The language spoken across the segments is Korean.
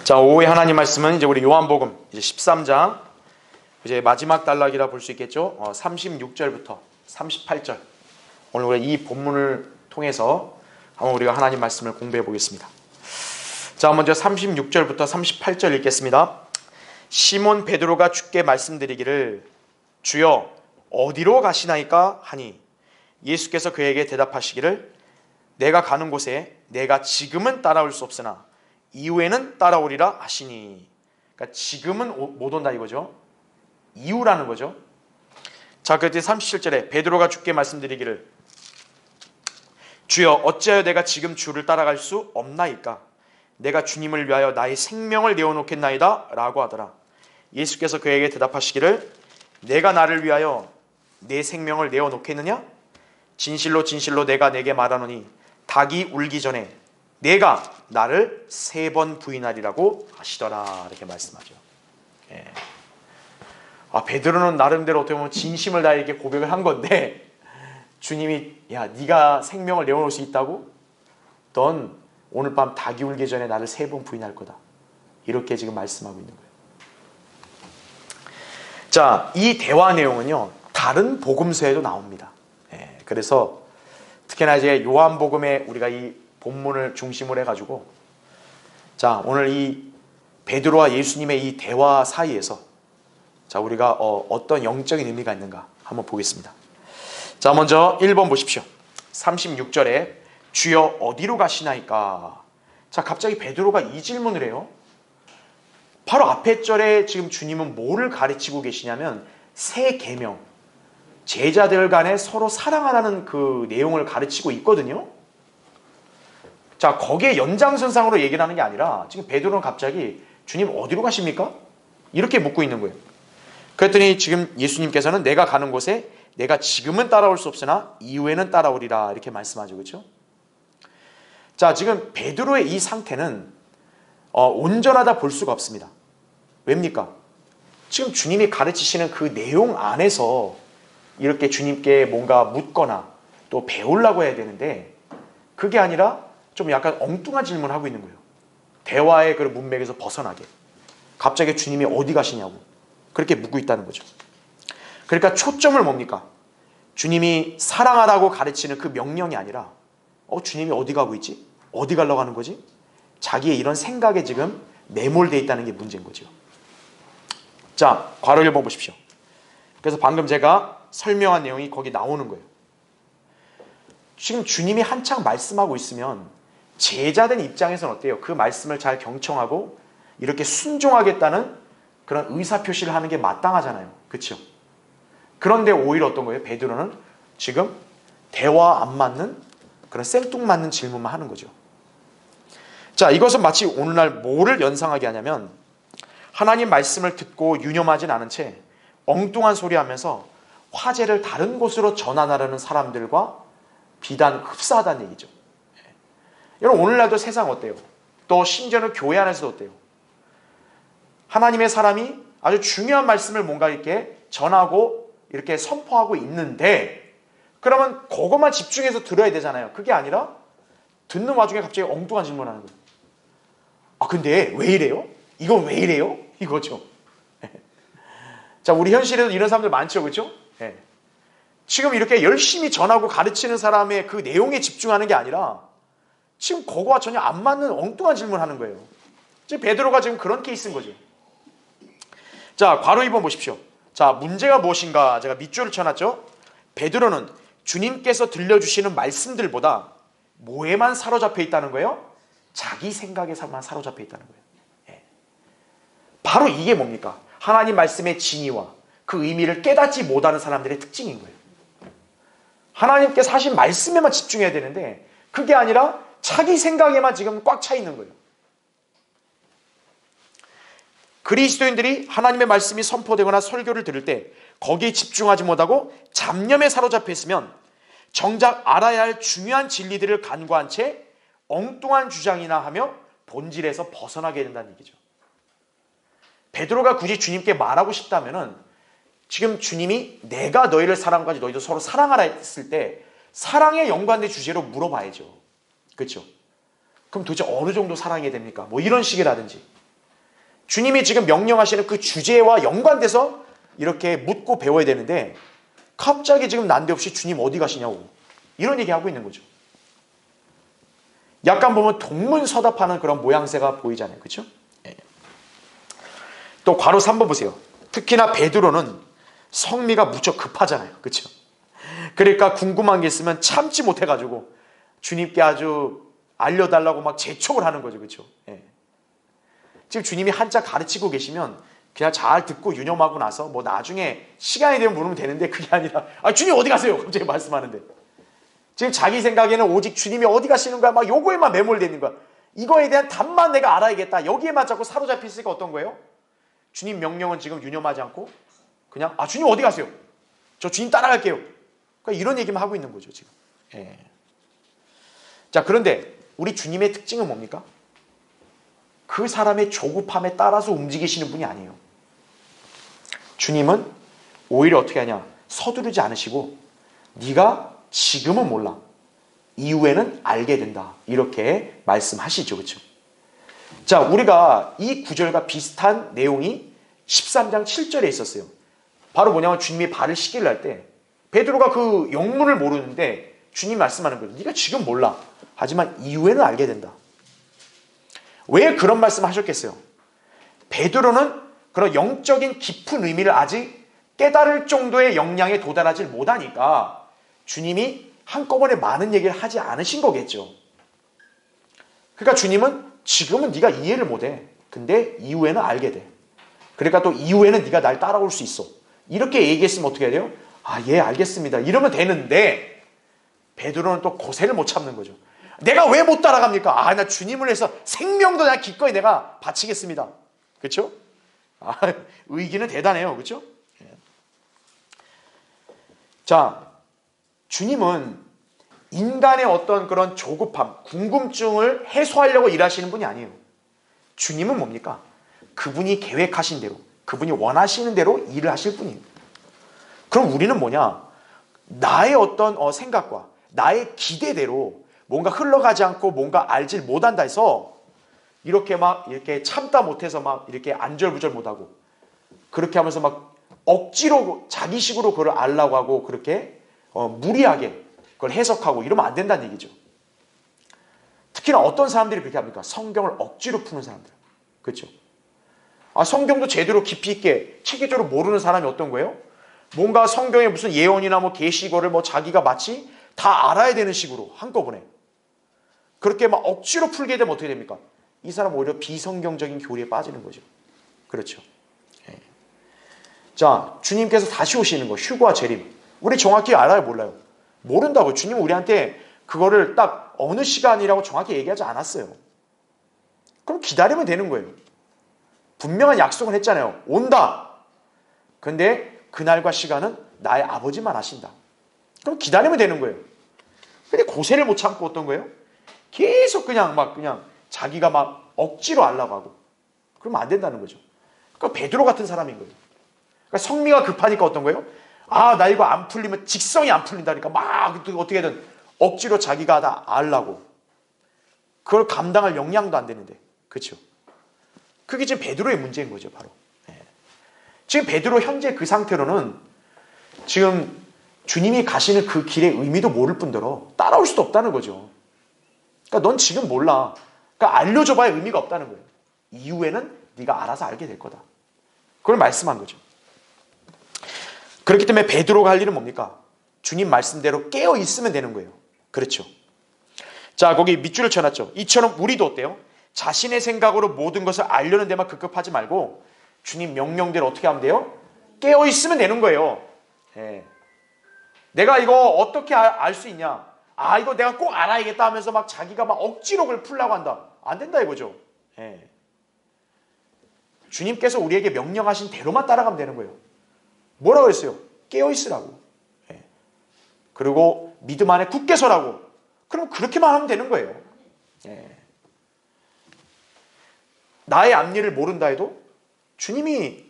자, 오후에 하나님 말씀은 이제 우리 요한복음 이제 13장 이제 마지막 단락이라 볼 수 있겠죠. 36절부터 38절. 오늘 우리가 이 본문을 통해서 한번 우리가 하나님 말씀을 공부해 보겠습니다. 자, 먼저 36절부터 38절 읽겠습니다. 시몬 베드로가 주께 말씀드리기를 주여 어디로 가시나이까 하니 예수께서 그에게 대답하시기를 내가 가는 곳에 내가 지금은 따라올 수 없으나 이후에는 따라오리라 하시니. 그러니까 지금은 못 온다 이거죠. 이후라는 거죠. 자, 그때 37절에 베드로가 주께 말씀드리기를 주여 어찌하여 내가 지금 주를 따라갈 수 없나이까? 내가 주님을 위하여 나의 생명을 내어놓겠나이다 라고 하더라. 예수께서 그에게 대답하시기를 내가 나를 위하여 내 생명을 내어놓겠느냐? 진실로 진실로 내가 내게 말하노니 닭이 울기 전에 내가 나를 3번 부인하리라고 하시더라. 이렇게 말씀하죠. 예. 베드로는 나름대로 어떻게 보면 진심을 다해 이렇게 고백을 한 건데 주님이 야 네가 생명을 내어놓을 수 있다고? 넌 오늘 밤 닭이 울기 전에 나를 3번 부인할 거다. 이렇게 지금 말씀하고 있는 거예요. 자, 이 대화 내용은요 다른 복음서에도 나옵니다. 예. 그래서 특히나 이제 요한복음에 우리가 이 본문을 중심으로 해가지고 자 오늘 이 베드로와 예수님의 이 대화 사이에서 자 우리가 어떤 영적인 의미가 있는가 한번 보겠습니다. 자 먼저 1번 보십시오. 36절에 주여 어디로 가시나이까? 자 갑자기 베드로가 이 질문을 해요. 바로 앞에 절에 지금 주님은 뭐를 가르치고 계시냐면 새 계명, 제자들 간에 서로 사랑하라는 그 내용을 가르치고 있거든요. 자 거기에 연장선상으로 얘기를 하는 게 아니라 지금 베드로는 갑자기 주님 어디로 가십니까? 이렇게 묻고 있는 거예요. 그랬더니 지금 예수님께서는 내가 가는 곳에 내가 지금은 따라올 수 없으나 이후에는 따라오리라 이렇게 말씀하죠. 그렇죠? 자 지금 베드로의 이 상태는 온전하다 볼 수가 없습니다. 왜입니까? 지금 주님이 가르치시는 그 내용 안에서 이렇게 주님께 뭔가 묻거나 또 배우려고 해야 되는데 그게 아니라 좀 약간 엉뚱한 질문을 하고 있는 거예요. 대화의 그 문맥에서 벗어나게. 갑자기 주님이 어디 가시냐고 그렇게 묻고 있다는 거죠. 그러니까 초점을 뭡니까? 주님이 사랑하라고 가르치는 그 명령이 아니라 주님이 어디 가고 있지? 어디 가려고 하는 거지? 자기의 이런 생각에 지금 매몰되어 있다는 게 문제인 거죠. 자, 괄호 1번 보십시오. 그래서 방금 제가 설명한 내용이 거기 나오는 거예요. 지금 주님이 한창 말씀하고 있으면 제자된 입장에서는 어때요? 그 말씀을 잘 경청하고 이렇게 순종하겠다는 그런 의사표시를 하는 게 마땅하잖아요. 그렇죠? 그런데 오히려 어떤 거예요? 베드로는 지금 대화 안 맞는 그런 생뚱맞는 질문만 하는 거죠. 자, 이것은 마치 오늘날 뭐를 연상하게 하냐면 하나님 말씀을 듣고 유념하진 않은 채 엉뚱한 소리 하면서 화제를 다른 곳으로 전환하려는 사람들과 비단 흡사하다는 얘기죠. 여러분 오늘날도 세상 어때요? 또 심지어는 교회 안에서도 어때요? 하나님의 사람이 아주 중요한 말씀을 뭔가 이렇게 전하고 이렇게 선포하고 있는데 그러면 그것만 집중해서 들어야 되잖아요. 그게 아니라 듣는 와중에 갑자기 엉뚱한 질문을 하는 거예요. 근데 왜 이래요? 이건 왜 이래요? 이거죠. 자 우리 현실에도 이런 사람들 많죠. 그렇죠? 지금 이렇게 열심히 전하고 가르치는 사람의 그 내용에 집중하는 게 아니라 지금 그거와 전혀 안 맞는 엉뚱한 질문을 하는 거예요. 지금 베드로가 지금 그런 케이스인 거죠. 자, 괄호 2번 보십시오. 자, 문제가 무엇인가? 제가 밑줄을 쳐놨죠. 베드로는 주님께서 들려주시는 말씀들보다 뭐에만 사로잡혀 있다는 거예요? 자기 생각에만 사로잡혀 있다는 거예요. 바로 이게 뭡니까? 하나님 말씀의 진의와 그 의미를 깨닫지 못하는 사람들의 특징인 거예요. 하나님께서 하신 말씀에만 집중해야 되는데 그게 아니라 자기 생각에만 지금 꽉 차 있는 거예요. 그리스도인들이 하나님의 말씀이 선포되거나 설교를 들을 때 거기에 집중하지 못하고 잡념에 사로잡혀 있으면 정작 알아야 할 중요한 진리들을 간과한 채 엉뚱한 주장이나 하며 본질에서 벗어나게 된다는 얘기죠. 베드로가 굳이 주님께 말하고 싶다면은 지금 주님이 내가 너희를 사랑하지 너희도 서로 사랑하라 했을 때 사랑에 연관된 주제로 물어봐야죠. 그렇죠? 그럼 도대체 어느 정도 사랑해야 됩니까? 뭐 이런 식이라든지 주님이 지금 명령하시는 그 주제와 연관돼서 이렇게 묻고 배워야 되는데 갑자기 지금 난데없이 주님 어디 가시냐고 이런 얘기하고 있는 거죠. 약간 보면 동문서답하는 그런 모양새가 보이잖아요. 그렇죠? 또 괄호 3번 보세요. 특히나 베드로는 성미가 무척 급하잖아요. 그렇죠? 그러니까 궁금한 게 있으면 참지 못해가지고 주님께 아주 알려달라고 막 재촉을 하는 거죠. 그렇죠? 지금 주님이 한자 가르치고 계시면 그냥 잘 듣고 유념하고 나서 뭐 나중에 시간이 되면 물으면 되는데 그게 아니라 주님 어디 가세요? 갑자기 말씀하는데 지금 자기 생각에는 오직 주님이 어디 가시는 거야? 막 요거에만 매몰되어 있는 거야. 이거에 대한 답만 내가 알아야겠다. 여기에만 자꾸 사로잡혀 있으니까 어떤 거예요? 주님 명령은 지금 유념하지 않고 그냥 주님 어디 가세요? 저 주님 따라갈게요. 그러니까 이런 얘기만 하고 있는 거죠 지금. 자, 그런데 우리 주님의 특징은 뭡니까? 그 사람의 조급함에 따라서 움직이시는 분이 아니에요. 주님은 오히려 어떻게 하냐? 서두르지 않으시고 네가 지금은 몰라. 이후에는 알게 된다. 이렇게 말씀하시죠. 그렇죠? 자, 우리가 이 구절과 비슷한 내용이 13장 7절에 있었어요. 바로 뭐냐면 주님이 발을 씻기를 할 때 베드로가 그 영문을 모르는데 주님이 말씀하는 거예요. 네가 지금 몰라. 하지만 이후에는 알게 된다. 왜 그런 말씀을 하셨겠어요? 베드로는 그런 영적인 깊은 의미를 아직 깨달을 정도의 역량에 도달하지 못하니까 주님이 한꺼번에 많은 얘기를 하지 않으신 거겠죠. 그러니까 주님은 지금은 네가 이해를 못해. 근데 이후에는 알게 돼. 그러니까 또 이후에는 네가 날 따라올 수 있어. 이렇게 얘기했으면 어떻게 해야 돼요? 예, 알겠습니다. 이러면 되는데 베드로는 또 고세를 못 참는 거죠. 내가 왜 못 따라갑니까? 나 주님을 위해서 생명도 나 기꺼이 내가 바치겠습니다. 그렇죠? 의기는 대단해요. 그렇죠? 자, 주님은 인간의 어떤 그런 조급함, 궁금증을 해소하려고 일하시는 분이 아니에요. 주님은 뭡니까? 그분이 계획하신 대로, 그분이 원하시는 대로 일을 하실 분이에요. 그럼 우리는 뭐냐? 나의 어떤 생각과 나의 기대대로 뭔가 흘러가지 않고 뭔가 알질 못한다 해서 이렇게 참다 못해서 막 이렇게 안절부절 못하고 그렇게 하면서 막 억지로 자기식으로 그걸 알라고 하고 그렇게 무리하게 그걸 해석하고 이러면 안 된다는 얘기죠. 특히나 어떤 사람들이 그렇게 합니까? 성경을 억지로 푸는 사람들. 그렇죠? 성경도 제대로 깊이 있게 체계적으로 모르는 사람이 어떤 거예요? 뭔가 성경에 무슨 예언이나 뭐 계시거를 뭐 자기가 마치 다 알아야 되는 식으로 한꺼번에 그렇게 막 억지로 풀게 되면 어떻게 됩니까? 이 사람 오히려 비성경적인 교리에 빠지는 거죠. 그렇죠? 자, 주님께서 다시 오시는 거, 휴거와 재림. 우리 정확히 알아요, 몰라요? 모른다고. 주님은 우리한테 그거를 딱 어느 시간이라고 정확히 얘기하지 않았어요. 그럼 기다리면 되는 거예요. 분명한 약속을 했잖아요. 온다. 근데 그날과 시간은 나의 아버지만 아신다. 그럼 기다리면 되는 거예요. 근데 고세를 못 참고 어떤 거예요? 계속 그냥 자기가 막 억지로 알라고 하고. 그러면 안 된다는 거죠. 그러니까 베드로 같은 사람인 거예요. 그러니까 성미가 급하니까 어떤 거예요? 나 이거 안 풀리면 직성이 안 풀린다니까 막 어떻게든 억지로 자기가 다 알라고. 그걸 감당할 역량도 안 되는데. 그렇죠? 그게 지금 베드로의 문제인 거죠, 바로. 지금 베드로 현재 그 상태로는 지금 주님이 가시는 그 길의 의미도 모를 뿐더러 따라올 수도 없다는 거죠. 그러니까 넌 지금 몰라. 그러니까 알려줘봐야 의미가 없다는 거예요. 이후에는 네가 알아서 알게 될 거다. 그걸 말씀한 거죠. 그렇기 때문에 베드로가 할 일은 뭡니까? 주님 말씀대로 깨어 있으면 되는 거예요. 그렇죠. 자, 거기 밑줄을 쳐놨죠. 이처럼 우리도 어때요? 자신의 생각으로 모든 것을 알려는 데만 급급하지 말고 주님 명령대로 어떻게 하면 돼요? 깨어 있으면 되는 거예요. 내가 이거 어떻게 알 수 있냐? 이거 내가 꼭 알아야겠다 하면서 막 자기가 막 억지로 그걸 풀려고 한다. 안 된다 이거죠. 주님께서 우리에게 명령하신 대로만 따라가면 되는 거예요. 뭐라고 했어요? 깨어 있으라고. 그리고 믿음 안에 굳게 서라고. 그럼 그렇게만 하면 되는 거예요. 나의 앞일을 모른다 해도 주님이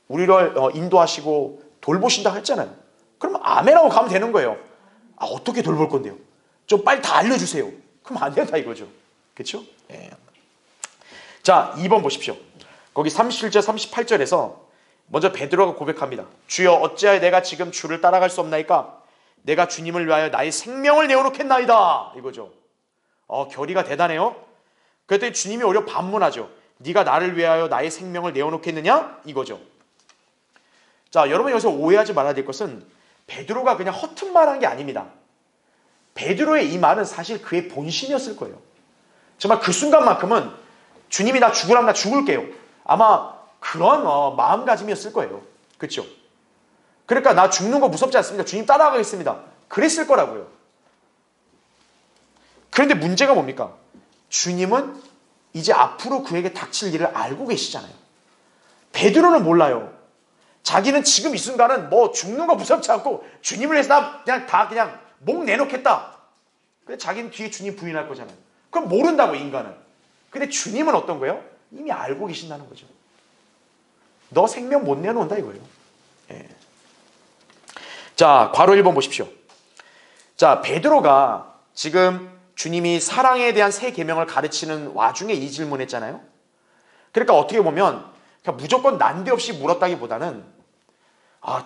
우리를 인도하시고 돌보신다 했잖아요. 그럼 아멘하고 가면 되는 거예요. 어떻게 돌볼 건데요? 좀 빨리 다 알려주세요. 그럼 안 된다 이거죠. 그렇죠? 자, 2번 보십시오. 거기 37절 38절에서 먼저 베드로가 고백합니다. 주여 어찌하여 내가 지금 주를 따라갈 수 없나이까? 내가 주님을 위하여 나의 생명을 내어놓겠나이다. 이거죠. 결의가 대단해요. 그랬더니 주님이 오히려 반문하죠. 네가 나를 위하여 나의 생명을 내어놓겠느냐? 이거죠. 자, 여러분 여기서 오해하지 말아야 될 것은 베드로가 그냥 허튼 말한 게 아닙니다. 베드로의 이 말은 사실 그의 본심이었을 거예요. 정말 그 순간만큼은 주님이 나 죽으라면 나 죽을게요. 아마 그런 마음가짐이었을 거예요. 그렇죠? 그러니까 나 죽는 거 무섭지 않습니다. 주님 따라가겠습니다. 그랬을 거라고요. 그런데 문제가 뭡니까? 주님은 이제 앞으로 그에게 닥칠 일을 알고 계시잖아요. 베드로는 몰라요. 자기는 지금 이 순간은 뭐 죽는 거 무섭지 않고 주님을 위해서 나 그냥 목 내놓겠다. 근데 자기는 뒤에 주님 부인할 거잖아요. 그럼 모른다고 인간은. 근데 주님은 어떤 거예요? 이미 알고 계신다는 거죠. 너 생명 못 내놓는다 이거예요. 예. 자, 괄호 1번 보십시오. 자, 베드로가 지금 주님이 사랑에 대한 새 계명을 가르치는 와중에 이 질문했잖아요. 그러니까 어떻게 보면 그냥 무조건 난데없이 물었다기보다는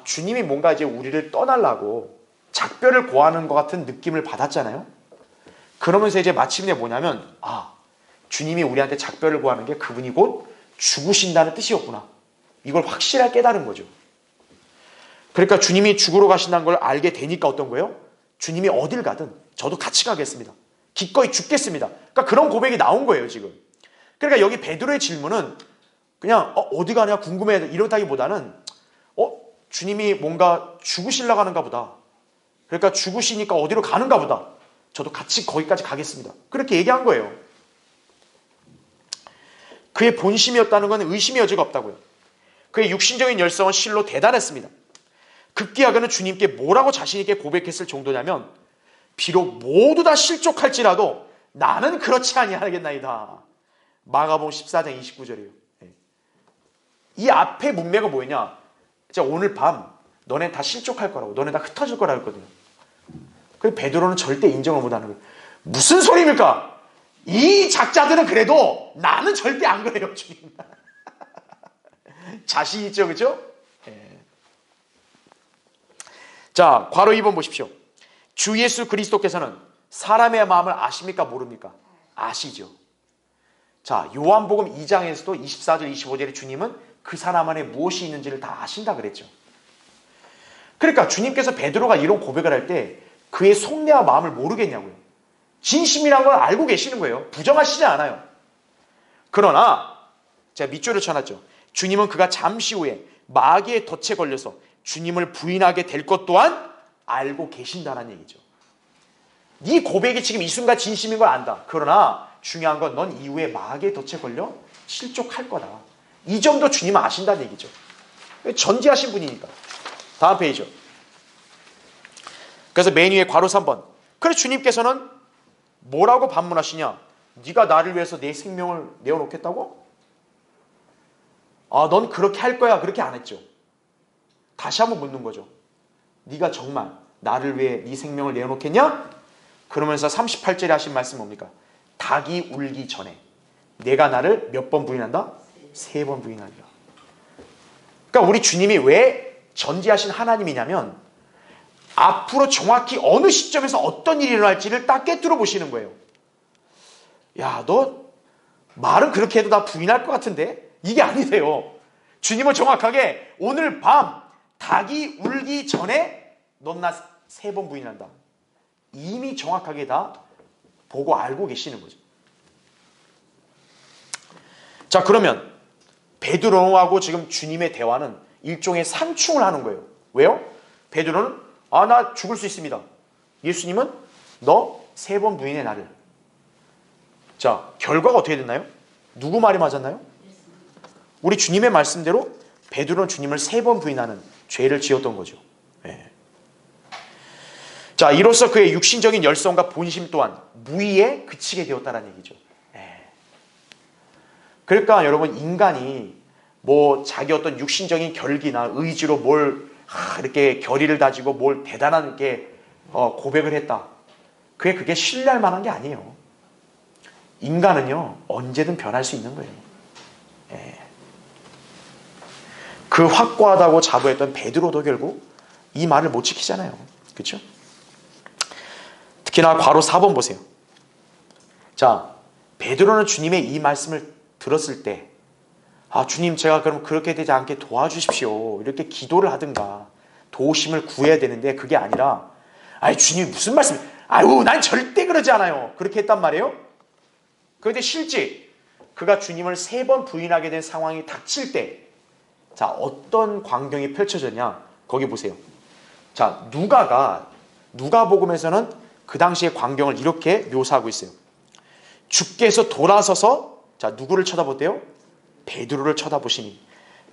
주님이 뭔가 이제 우리를 떠나려고 작별을 고하는 것 같은 느낌을 받았잖아요. 그러면서 이제 마침내 뭐냐면 주님이 우리한테 작별을 고하는 게 그분이 곧 죽으신다는 뜻이었구나. 이걸 확실하게 깨달은 거죠. 그러니까 주님이 죽으러 가신다는 걸 알게 되니까 어떤 거예요? 주님이 어딜 가든 저도 같이 가겠습니다. 기꺼이 죽겠습니다. 그러니까 그런 고백이 나온 거예요 지금. 그러니까 여기 베드로의 질문은 그냥 어디 가냐 궁금해 이렇다기보다는 주님이 뭔가 죽으시려고 하는가 보다. 그러니까 죽으시니까 어디로 가는가 보다. 저도 같이 거기까지 가겠습니다. 그렇게 얘기한 거예요. 그의 본심이었다는 건 의심의 여지가 없다고요. 그의 육신적인 열성은 실로 대단했습니다. 급기야 그는 주님께 뭐라고 자신 있게 고백했을 정도냐면 비록 모두 다 실족할지라도 나는 그렇지 아니하겠나이다. 마가복음 14장 29절이에요. 이 앞에 문맥은 뭐냐? 오늘 밤 너네 다 실족할 거라고, 너네 다 흩어질 거라고 했거든요. 그래서 베드로는 절대 인정을 못하는 거예요. 무슨 소리입니까? 이 작자들은 그래도 나는 절대 안 그래요, 주님. 자신 있죠, 그죠? 자, 괄호 2번 보십시오. 주 예수 그리스도께서는 사람의 마음을 아십니까, 모릅니까? 아시죠. 자, 요한복음 2장에서도 24절, 25절에 주님은 그 사람 안에 무엇이 있는지를 다 아신다 그랬죠. 그러니까 주님께서 베드로가 이런 고백을 할 때 그의 속내와 마음을 모르겠냐고요. 진심이란 걸 알고 계시는 거예요. 부정하시지 않아요. 그러나 제가 밑줄을 쳐놨죠. 주님은 그가 잠시 후에 마귀의 덫에 걸려서 주님을 부인하게 될 것 또한 알고 계신다는 얘기죠. 네 고백이 지금 이 순간 진심인 걸 안다. 그러나 중요한 건 넌 이후에 마귀의 덫에 걸려 실족할 거다. 이 점도 주님은 아신다는 얘기죠. 전지하신 분이니까. 다음 페이지죠. 그래서 맨 위에 괄호 3번. 그래서 주님께서는 뭐라고 반문하시냐? 네가 나를 위해서 내 생명을 내어놓겠다고? 넌 그렇게 할 거야. 그렇게 안 했죠. 다시 한번 묻는 거죠. 네가 정말 나를 위해 네 생명을 내어놓겠냐? 그러면서 38절에 하신 말씀 뭡니까? 닭이 울기 전에 내가 나를 몇 번 부인한다? 3번 부인하리라. 그러니까 우리 주님이 왜 전지하신 하나님이냐면 앞으로 정확히 어느 시점에서 어떤 일이 일어날지를 딱 꿰뚫어 보시는 거예요. 야, 너 말은 그렇게 해도 나 부인할 것 같은데? 이게 아니세요. 주님은 정확하게 오늘 밤 닭이 울기 전에 넌 나 3번 부인한다. 이미 정확하게 다 보고 알고 계시는 거죠. 자, 그러면 베드로하고 지금 주님의 대화는 일종의 상충을 하는 거예요. 왜요? 베드로는 나 죽을 수 있습니다. 예수님은 너 3번 부인해 나를. 자, 결과가 어떻게 됐나요? 누구 말이 맞았나요? 우리 주님의 말씀대로 베드로는 주님을 3번 부인하는 죄를 지었던 거죠. 네. 자, 이로써 그의 육신적인 열성과 본심 또한 무의에 그치게 되었다는 얘기죠. 네. 그러니까 여러분, 인간이 뭐 자기 어떤 육신적인 결기나 의지로 뭘 이렇게 결의를 다지고 뭘 대단한 게 고백을 했다. 그게 신뢰할 만한 게 아니에요. 인간은요 언제든 변할 수 있는 거예요. 예. 그 확고하다고 자부했던 베드로도 결국 이 말을 못 지키잖아요. 그렇죠? 특히나 괄호 4번 보세요. 자, 베드로는 주님의 이 말씀을 들었을 때 주님, 제가 그럼 그렇게 되지 않게 도와주십시오, 이렇게 기도를 하든가 도우심을 구해야 되는데, 그게 아니라 주님 무슨 말씀, 난 절대 그러지 않아요, 그렇게 했단 말이에요. 그런데 실제 그가 주님을 3번 부인하게 된 상황이 닥칠 때, 자, 어떤 광경이 펼쳐졌냐, 거기 보세요. 자, 누가복음에서는 그 당시의 광경을 이렇게 묘사하고 있어요. 주께서 돌아서서, 자, 누구를 쳐다보대요? 베드로를 쳐다보시니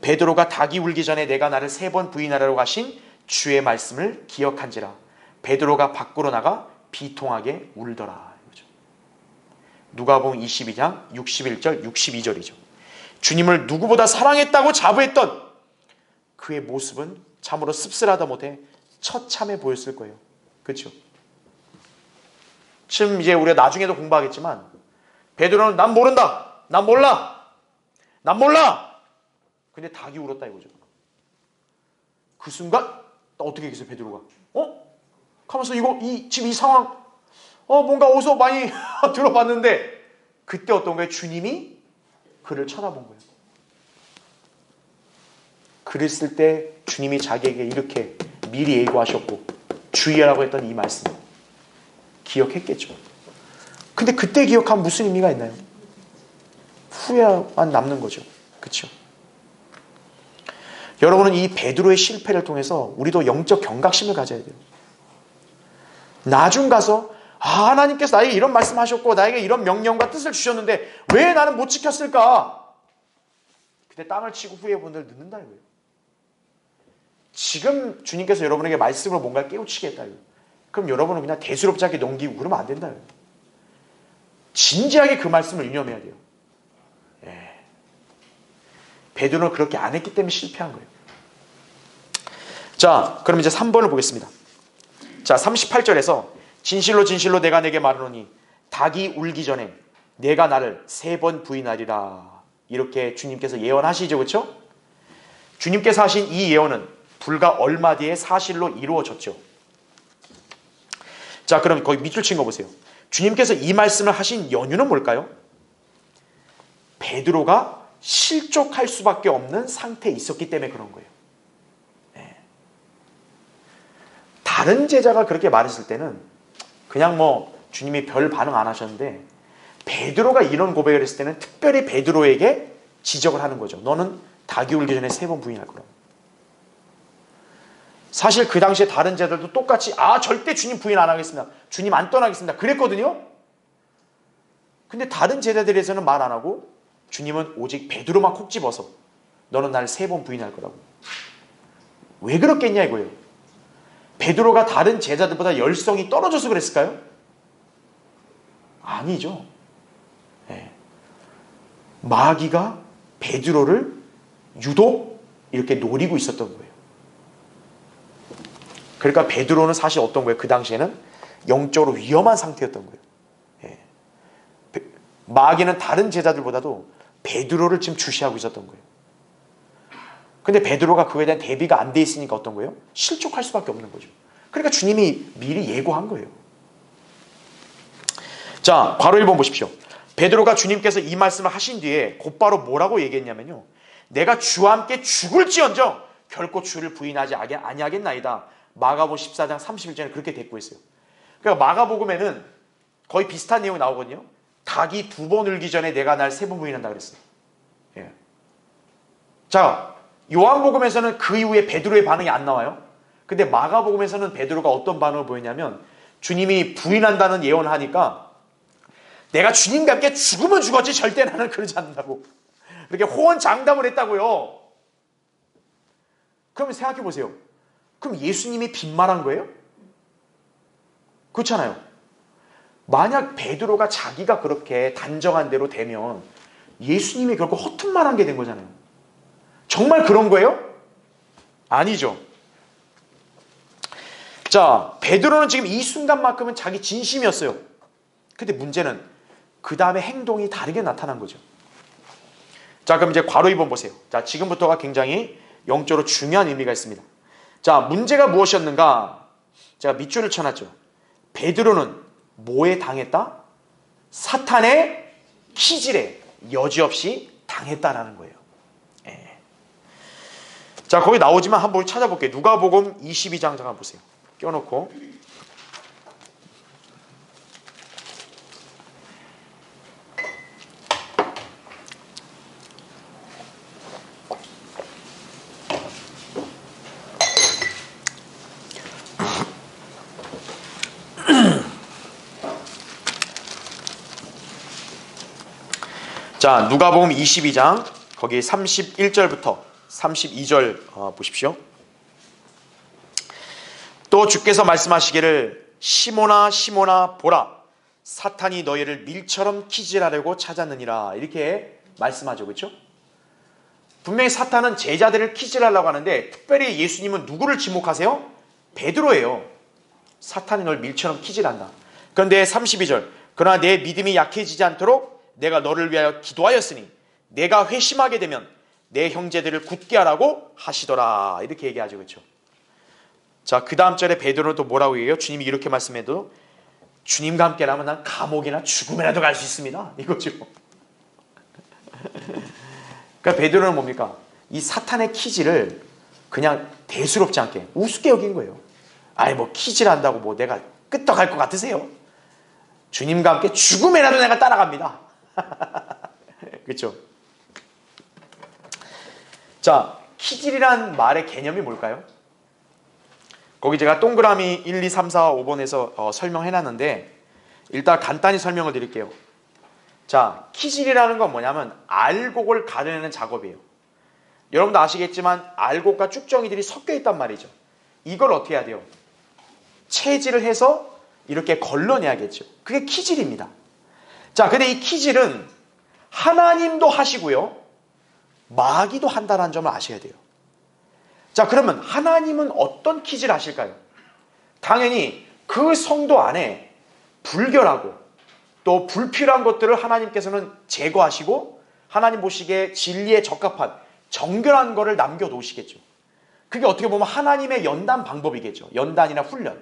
베드로가 닭이 울기 전에 내가 나를 3번 부인하라고 하신 주의 말씀을 기억한지라 베드로가 밖으로 나가 비통하게 울더라. 누가복음 22장 61절 62절이죠. 주님을 누구보다 사랑했다고 자부했던 그의 모습은 참으로 씁쓸하다 못해 처참해 보였을 거예요. 그렇죠? 지금 이제 우리가 나중에도 공부하겠지만 베드로는 난 모른다, 난 몰라, 난 몰라. 근데 닭이 울었다 이거죠. 그 순간 어떻게 했어요, 베드로가? 가면서 지금 이 상황 뭔가 어디서 많이 들어봤는데, 그때 어떤 거예요? 주님이 그를 쳐다본 거예요. 그랬을 때 주님이 자기에게 이렇게 미리 예고하셨고 주의하라고 했던 이 말씀 기억했겠죠. 근데 그때 기억하면 무슨 의미가 있나요? 후회만 남는 거죠. 그렇죠? 여러분은 이 베드로의 실패를 통해서 우리도 영적 경각심을 가져야 돼요. 나중 가서 하나님께서 나에게 이런 말씀하셨고 나에게 이런 명령과 뜻을 주셨는데 왜 나는 못 지켰을까? 그때 땅을 치고 후회해본들 늦는다 이거예요. 지금 주님께서 여러분에게 말씀으로 뭔가 깨우치겠다 이거예요. 그럼 여러분은 그냥 대수롭지 않게 넘기고 그러면 안 된다 이거예요. 진지하게 그 말씀을 유념해야 돼요. 베드로는 그렇게 안 했기 때문에 실패한 거예요. 자, 그럼 이제 3번을 보겠습니다. 자, 38절에서 진실로 진실로 내가 내게 말하노니 닭이 울기 전에 내가 나를 3번 부인하리라, 이렇게 주님께서 예언하시죠. 그렇죠? 주님께서 하신 이 예언은 불과 얼마 뒤에 사실로 이루어졌죠. 자, 그럼 거기 밑줄 친 거 보세요. 주님께서 이 말씀을 하신 연유는 뭘까요? 베드로가 실족할 수밖에 없는 상태에 있었기 때문에 그런 거예요. 다른 제자가 그렇게 말했을 때는 그냥 주님이 별 반응 안 하셨는데, 베드로가 이런 고백을 했을 때는 특별히 베드로에게 지적을 하는 거죠. 너는 닭이 울기 전에 3번 부인할 거라고. 사실 그 당시에 다른 제자들도 똑같이 절대 주님 부인 안 하겠습니다, 주님 안 떠나겠습니다, 그랬거든요. 근데 다른 제자들에서는 말 안 하고 주님은 오직 베드로만 콕 집어서 너는 나를 3번 부인할 거라고. 왜 그렇겠냐 이거예요. 베드로가 다른 제자들보다 열성이 떨어져서 그랬을까요? 아니죠. 마귀가 베드로를 유독 이렇게 노리고 있었던 거예요. 그러니까 베드로는 사실 어떤 거예요? 그 당시에는 영적으로 위험한 상태였던 거예요. 마귀는 다른 제자들보다도 베드로를 지금 주시하고 있었던 거예요. 근데 베드로가 그거에 대한 대비가 안 돼 있으니까 어떤 거예요? 실족할 수밖에 없는 거죠. 그러니까 주님이 미리 예고한 거예요. 자, 괄호 1번 보십시오. 베드로가 주님께서 이 말씀을 하신 뒤에 곧바로 뭐라고 얘기했냐면요, 내가 주와 함께 죽을지언정 결코 주를 부인하지 아니하겠나이다. 마가복음 14장 31절에 그렇게 대꾸했어요. 그러니까 마가복음에는 거의 비슷한 내용이 나오거든요. 닭이 2번 울기 전에 내가 날 3번 부인한다 그랬어요. 자, 요한복음에서는 그 이후에 베드로의 반응이 안 나와요. 근데 마가복음에서는 베드로가 어떤 반응을 보였냐면, 주님이 부인한다는 예언을 하니까 내가 주님과 함께 죽으면 죽었지 절대 나는 그러지 않는다고 이렇게 호언장담을 했다고요. 그러면 생각해 보세요. 그럼 예수님이 빈말한 거예요? 그렇잖아요. 만약 베드로가 자기가 그렇게 단정한 대로 되면 예수님이 결국 허튼 말한 게 된 거잖아요. 정말 그런 거예요? 아니죠. 자, 베드로는 지금 이 순간만큼은 자기 진심이었어요. 근데 문제는 그 다음에 행동이 다르게 나타난 거죠. 자, 그럼 이제 괄호 2번 보세요. 자, 지금부터가 굉장히 영적으로 중요한 의미가 있습니다. 자, 문제가 무엇이었는가? 제가 밑줄을 쳐놨죠. 베드로는 뭐에 당했다? 사탄의 키질에 여지없이 당했다라는 거예요. 예. 자, 거기 나오지만 한번 찾아볼게요. 누가복음 22장 잠깐 보세요. 껴놓고. 자, 누가복음 22장 거기 31절부터 32절 보십시오. 또 주께서 말씀하시기를 시몬아 시몬아 보라 사탄이 너희를 밀처럼 키질하려고 찾았느니라 이렇게 말씀하죠. 그렇죠? 분명히 사탄은 제자들을 키질하려고 하는데 특별히 예수님은 누구를 지목하세요? 베드로예요. 사탄이 널 밀처럼 키질한다. 그런데 32절 그러나 내 믿음이 약해지지 않도록 내가 너를 위하여 기도하였으니 내가 회심하게 되면 내 형제들을 굳게 하라고 하시더라 이렇게 얘기하죠. 그렇죠? 자, 그 다음 절에 베드로는 또 뭐라고 얘기해요? 주님이 이렇게 말씀해도 주님과 함께라면 난 감옥이나 죽음이라도 갈 수 있습니다 이거죠. 그러니까 베드로는 뭡니까? 이 사탄의 키질을 그냥 대수롭지 않게 우습게 여긴 거예요. 아이 뭐 키질한다고 뭐 내가 끄떡할 것 같으세요? 주님과 함께 죽음이라도 내가 따라갑니다. 그렇죠? 자, 키질이란 말의 개념이 뭘까요? 거기 제가 동그라미 1, 2, 3, 4, 5번에서 설명해놨는데 일단 간단히 설명을 드릴게요. 자, 키질이라는 건 뭐냐면 알곡을 가려내는 작업이에요. 여러분도 아시겠지만 알곡과 쭉정이들이 섞여 있단 말이죠. 이걸 어떻게 해야 돼요? 채질을 해서 이렇게 걸러내야겠죠. 그게 키질입니다. 자, 근데 이 키질은 하나님도 하시고요. 마귀도 한다는 점을 아셔야 돼요. 자, 그러면 하나님은 어떤 키질 하실까요? 당연히 그 성도 안에 불결하고 또 불필요한 것들을 하나님께서는 제거하시고 하나님 보시기에 진리에 적합한 정결한 것을 남겨놓으시겠죠. 그게 어떻게 보면 하나님의 연단 방법이겠죠. 연단이나 훈련.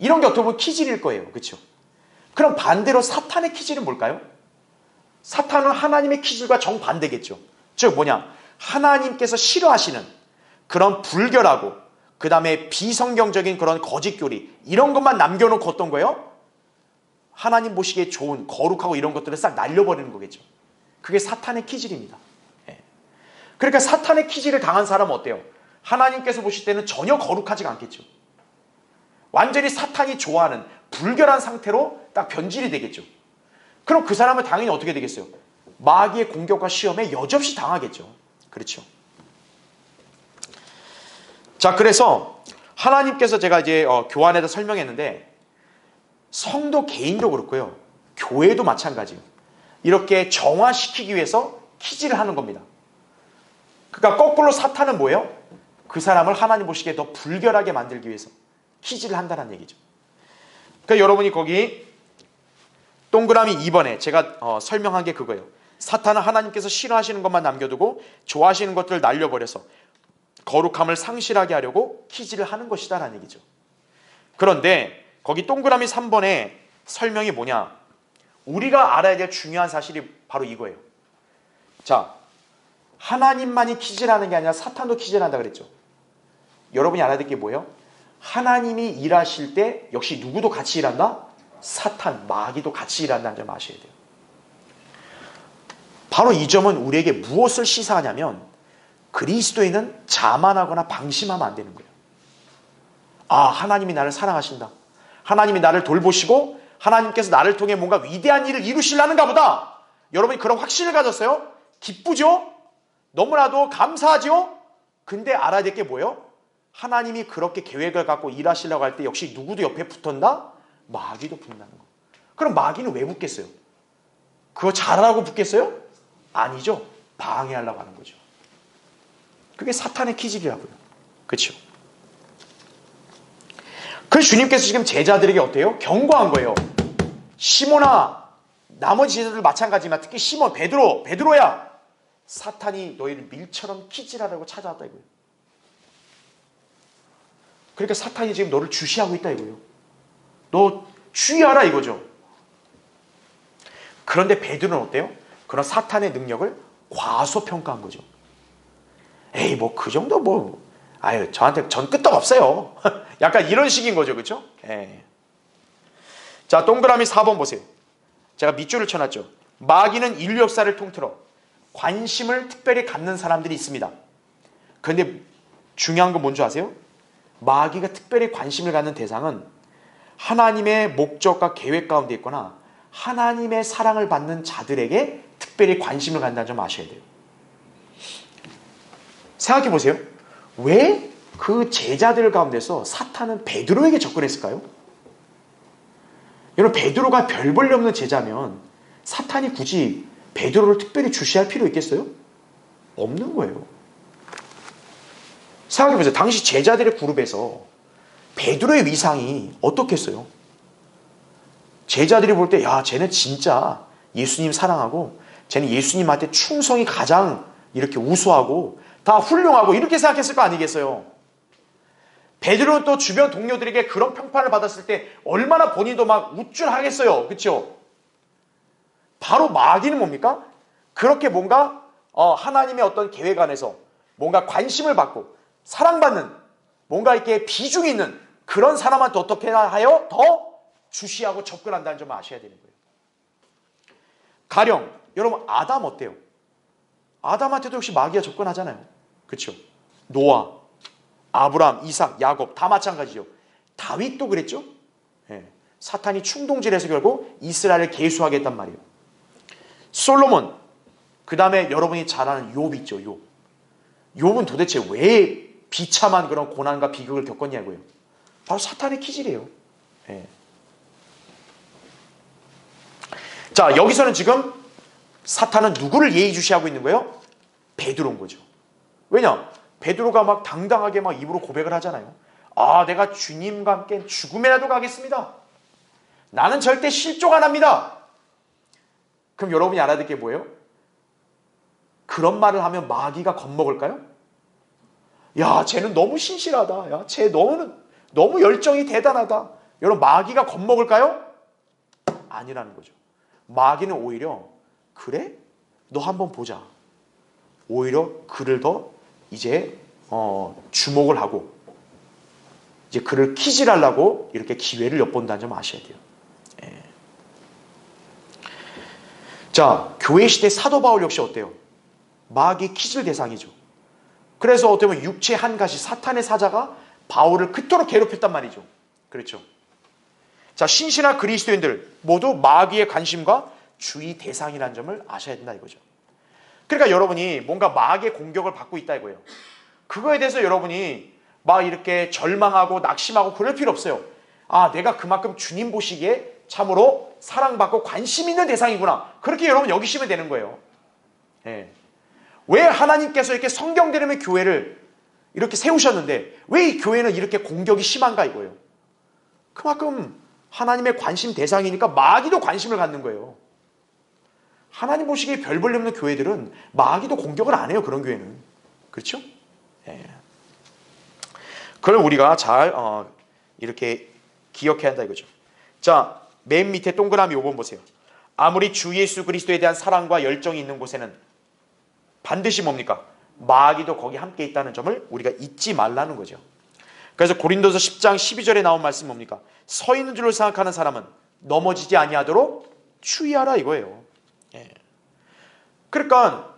이런 게 어떻게 보면 키질일 거예요. 그렇죠? 그럼 반대로 사탄의 키질은 뭘까요? 사탄은 하나님의 키질과 정반대겠죠. 즉 뭐냐? 하나님께서 싫어하시는 그런 불결하고 그 다음에 비성경적인 그런 거짓교리 이런 것만 남겨놓고 어떤 거예요? 하나님 보시기에 좋은 거룩하고 이런 것들을 싹 날려버리는 거겠죠. 그게 사탄의 키질입니다. 예. 그러니까 사탄의 키질을 당한 사람은 어때요? 하나님께서 보실 때는 전혀 거룩하지가 않겠죠. 완전히 사탄이 좋아하는 불결한 상태로 딱 변질이 되겠죠. 그럼 그 사람은 당연히 어떻게 되겠어요? 마귀의 공격과 시험에 여지없이 당하겠죠. 그렇죠. 자, 그래서 하나님께서 제가 이제 교환에서 설명했는데 성도 개인도 그렇고요. 교회도 마찬가지예요. 이렇게 정화시키기 위해서 키질을 하는 겁니다. 그러니까 거꾸로 사탄은 뭐예요? 그 사람을 하나님 보시기에 더 불결하게 만들기 위해서 키질을 한다는 얘기죠. 그러니까 여러분이 거기 동그라미 2번에 제가 설명한 게 그거예요. 사탄은 하나님께서 싫어하시는 것만 남겨두고 좋아하시는 것들을 날려버려서 거룩함을 상실하게 하려고 키질을 하는 것이다라는 얘기죠. 그런데 거기 동그라미 3번에 설명이 뭐냐? 우리가 알아야 될 중요한 사실이 바로 이거예요. 자, 하나님만이 키질하는 게 아니라 사탄도 키질한다 그랬죠. 여러분이 알아야 될 게 뭐예요? 하나님이 일하실 때 역시 누구도 같이 일한다? 사탄, 마귀도 같이 일한다는 점 아셔야 돼요. 바로 이 점은 우리에게 무엇을 시사하냐면 그리스도인은 자만하거나 방심하면 안 되는 거예요. 아, 하나님이 나를 사랑하신다. 하나님이 나를 돌보시고 하나님께서 나를 통해 뭔가 위대한 일을 이루시려는가 보다. 여러분이 그런 확신을 가졌어요? 기쁘죠? 너무나도 감사하죠? 근데 알아야 될 게 뭐예요? 하나님이 그렇게 계획을 갖고 일하시려고 할 때 역시 누구도 옆에 붙었나? 마귀도 붙는다는 거. 그럼 마귀는 왜 붙겠어요? 그거 잘하라고 붙겠어요? 아니죠. 방해하려고 하는 거죠. 그게 사탄의 기질이라고요. 그렇죠? 그래서 주님께서 지금 제자들에게 어때요? 경고한 거예요. 시몬아, 나머지 제자들 마찬가지지만 특히 시몬, 베드로야. 사탄이 너희를 밀처럼 키질하려고 찾아왔다 이거예요. 그러니까 사탄이 지금 너를 주시하고 있다 이거예요. 너 주의하라 이거죠. 그런데 베드로는 어때요? 그런 사탄의 능력을 과소평가한 거죠. 에이 뭐 그 정도 뭐 아유 저한테 전 끄떡없어요. 약간 이런 식인 거죠. 그렇죠? 예. 자 동그라미 4번 보세요. 제가 밑줄을 쳐놨죠. 마귀는 인류 역사를 통틀어 관심을 특별히 갖는 사람들이 있습니다. 그런데 중요한 건 뭔지 아세요? 마귀가 특별히 관심을 갖는 대상은 하나님의 목적과 계획 가운데 있거나 하나님의 사랑을 받는 자들에게 특별히 관심을 갖는다는 점 아셔야 돼요. 생각해 보세요. 왜 그 제자들 가운데서 사탄은 베드로에게 접근했을까요? 여러분 베드로가 별 볼일 없는 제자면 사탄이 굳이 베드로를 특별히 주시할 필요 있겠어요? 없는 거예요. 생각해 보세요. 당시 제자들의 그룹에서 베드로의 위상이 어떻겠어요? 제자들이 볼 때 야 쟤는 진짜 예수님 사랑하고 쟤는 예수님한테 충성이 가장 이렇게 우수하고 다 훌륭하고 이렇게 생각했을 거 아니겠어요? 베드로는 또 주변 동료들에게 그런 평판을 받았을 때 얼마나 본인도 막 우쭐하겠어요. 그렇죠? 바로 마귀는 뭡니까? 그렇게 뭔가 하나님의 어떤 계획 안에서 뭔가 관심을 받고 사랑받는 뭔가 이렇게 비중이 있는 그런 사람한테 어떻게 하여 더 주시하고 접근한다는 점을 아셔야 되는 거예요. 가령 여러분 아담 어때요? 아담한테도 역시 마귀가 접근하잖아요. 그렇죠? 노아, 아브라함, 이삭, 야곱 다 마찬가지죠. 다윗도 그랬죠? 예. 사탄이 충동질해서 결국 이스라엘을 계수하게 했단 말이에요. 솔로몬, 그 다음에 여러분이 잘 아는 욥 있죠. 욥. 욥은 도대체 왜 비참한 그런 고난과 비극을 겪었냐고요. 바로 사탄의 기질이에요. 예. 자 여기서는 지금 사탄은 누구를 예의주시하고 있는 거예요? 베드로인 거죠. 왜냐? 베드로가 막 당당하게 막 입으로 고백을 하잖아요. 아 내가 주님과 함께 죽음에라도 가겠습니다. 나는 절대 실족 안 합니다. 그럼 여러분이 알아듣게 뭐예요? 그런 말을 하면 마귀가 겁먹을까요? 야 쟤는 너무 신실하다. 야 쟤 너무 열정이 대단하다. 여러분 마귀가 겁먹을까요? 아니라는 거죠. 마귀는 오히려 그래? 너 한번 보자. 오히려 그를 더 이제 주목을 하고 이제 그를 키질하려고 이렇게 기회를 엿본다는 점 아셔야 돼요. 예. 자 교회 시대 사도 바울 역시 어때요? 마귀 키질 대상이죠. 그래서 어떻게 보면 육체 한 가지 사탄의 사자가 바울을 그토록 괴롭혔단 말이죠. 그렇죠. 자 신실한 그리스도인들 모두 마귀의 관심과 주의 대상이라는 점을 아셔야 된다 이거죠. 그러니까 여러분이 뭔가 마귀의 공격을 받고 있다 이거예요. 그거에 대해서 여러분이 막 이렇게 절망하고 낙심하고 그럴 필요 없어요. 아 내가 그만큼 주님 보시기에 참으로 사랑받고 관심 있는 대상이구나. 그렇게 여러분 여기시면 되는 거예요. 예. 왜 하나님께서 이렇게 성경대로의 교회를 이렇게 세우셨는데 왜 이 교회는 이렇게 공격이 심한가 이거예요. 그만큼 하나님의 관심 대상이니까 마귀도 관심을 갖는 거예요. 하나님 보시기에 별 볼일 없는 교회들은 마귀도 공격을 안 해요. 그런 교회는. 그렇죠? 예. 그걸 우리가 잘 이렇게 기억해야 한다 이거죠. 자, 맨 밑에 동그라미 5번 보세요. 아무리 주 예수 그리스도에 대한 사랑과 열정이 있는 곳에는 반드시 뭡니까? 마귀도 거기 함께 있다는 점을 우리가 잊지 말라는 거죠. 그래서 고린도서 10장 12절에 나온 말씀 뭡니까? 서 있는 줄로 생각하는 사람은 넘어지지 아니하도록 주의하라 이거예요. 예. 그러니까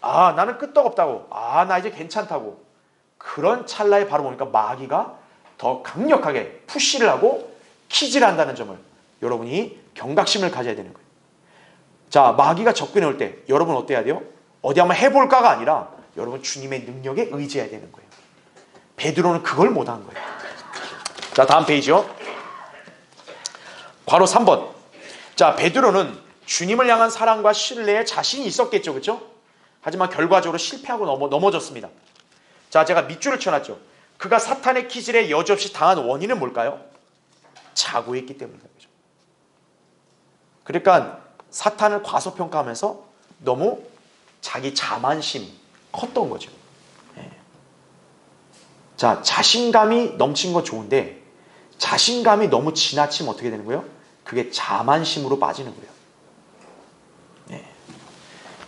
나는 끄떡없다고 나 이제 괜찮다고 그런 찰나에 바로 뭡니까? 마귀가 더 강력하게 푸시를 하고 키질을 한다는 점을 여러분이 경각심을 가져야 되는 거예요. 자 마귀가 접근해 올 때 여러분 어때야 돼요? 어디 한번 해볼까가 아니라 여러분 주님의 능력에 의지해야 되는 거예요. 베드로는 그걸 못한 거예요. 자 다음 페이지요. 괄호 3번. 자 베드로는 주님을 향한 사랑과 신뢰에 자신이 있었겠죠. 그렇죠? 하지만 결과적으로 실패하고 넘어졌습니다. 자 제가 밑줄을 쳐놨죠. 그가 사탄의 키질에 여지없이 당한 원인은 뭘까요? 자고했기 때문이다. 그렇죠? 그러니까 사탄을 과소평가하면서 너무 자기 자만심이 컸던 거죠. 예. 자, 자신감이 넘친 건 좋은데 자신감이 너무 지나치면 어떻게 되는 거예요? 그게 자만심으로 빠지는 거예요. 네.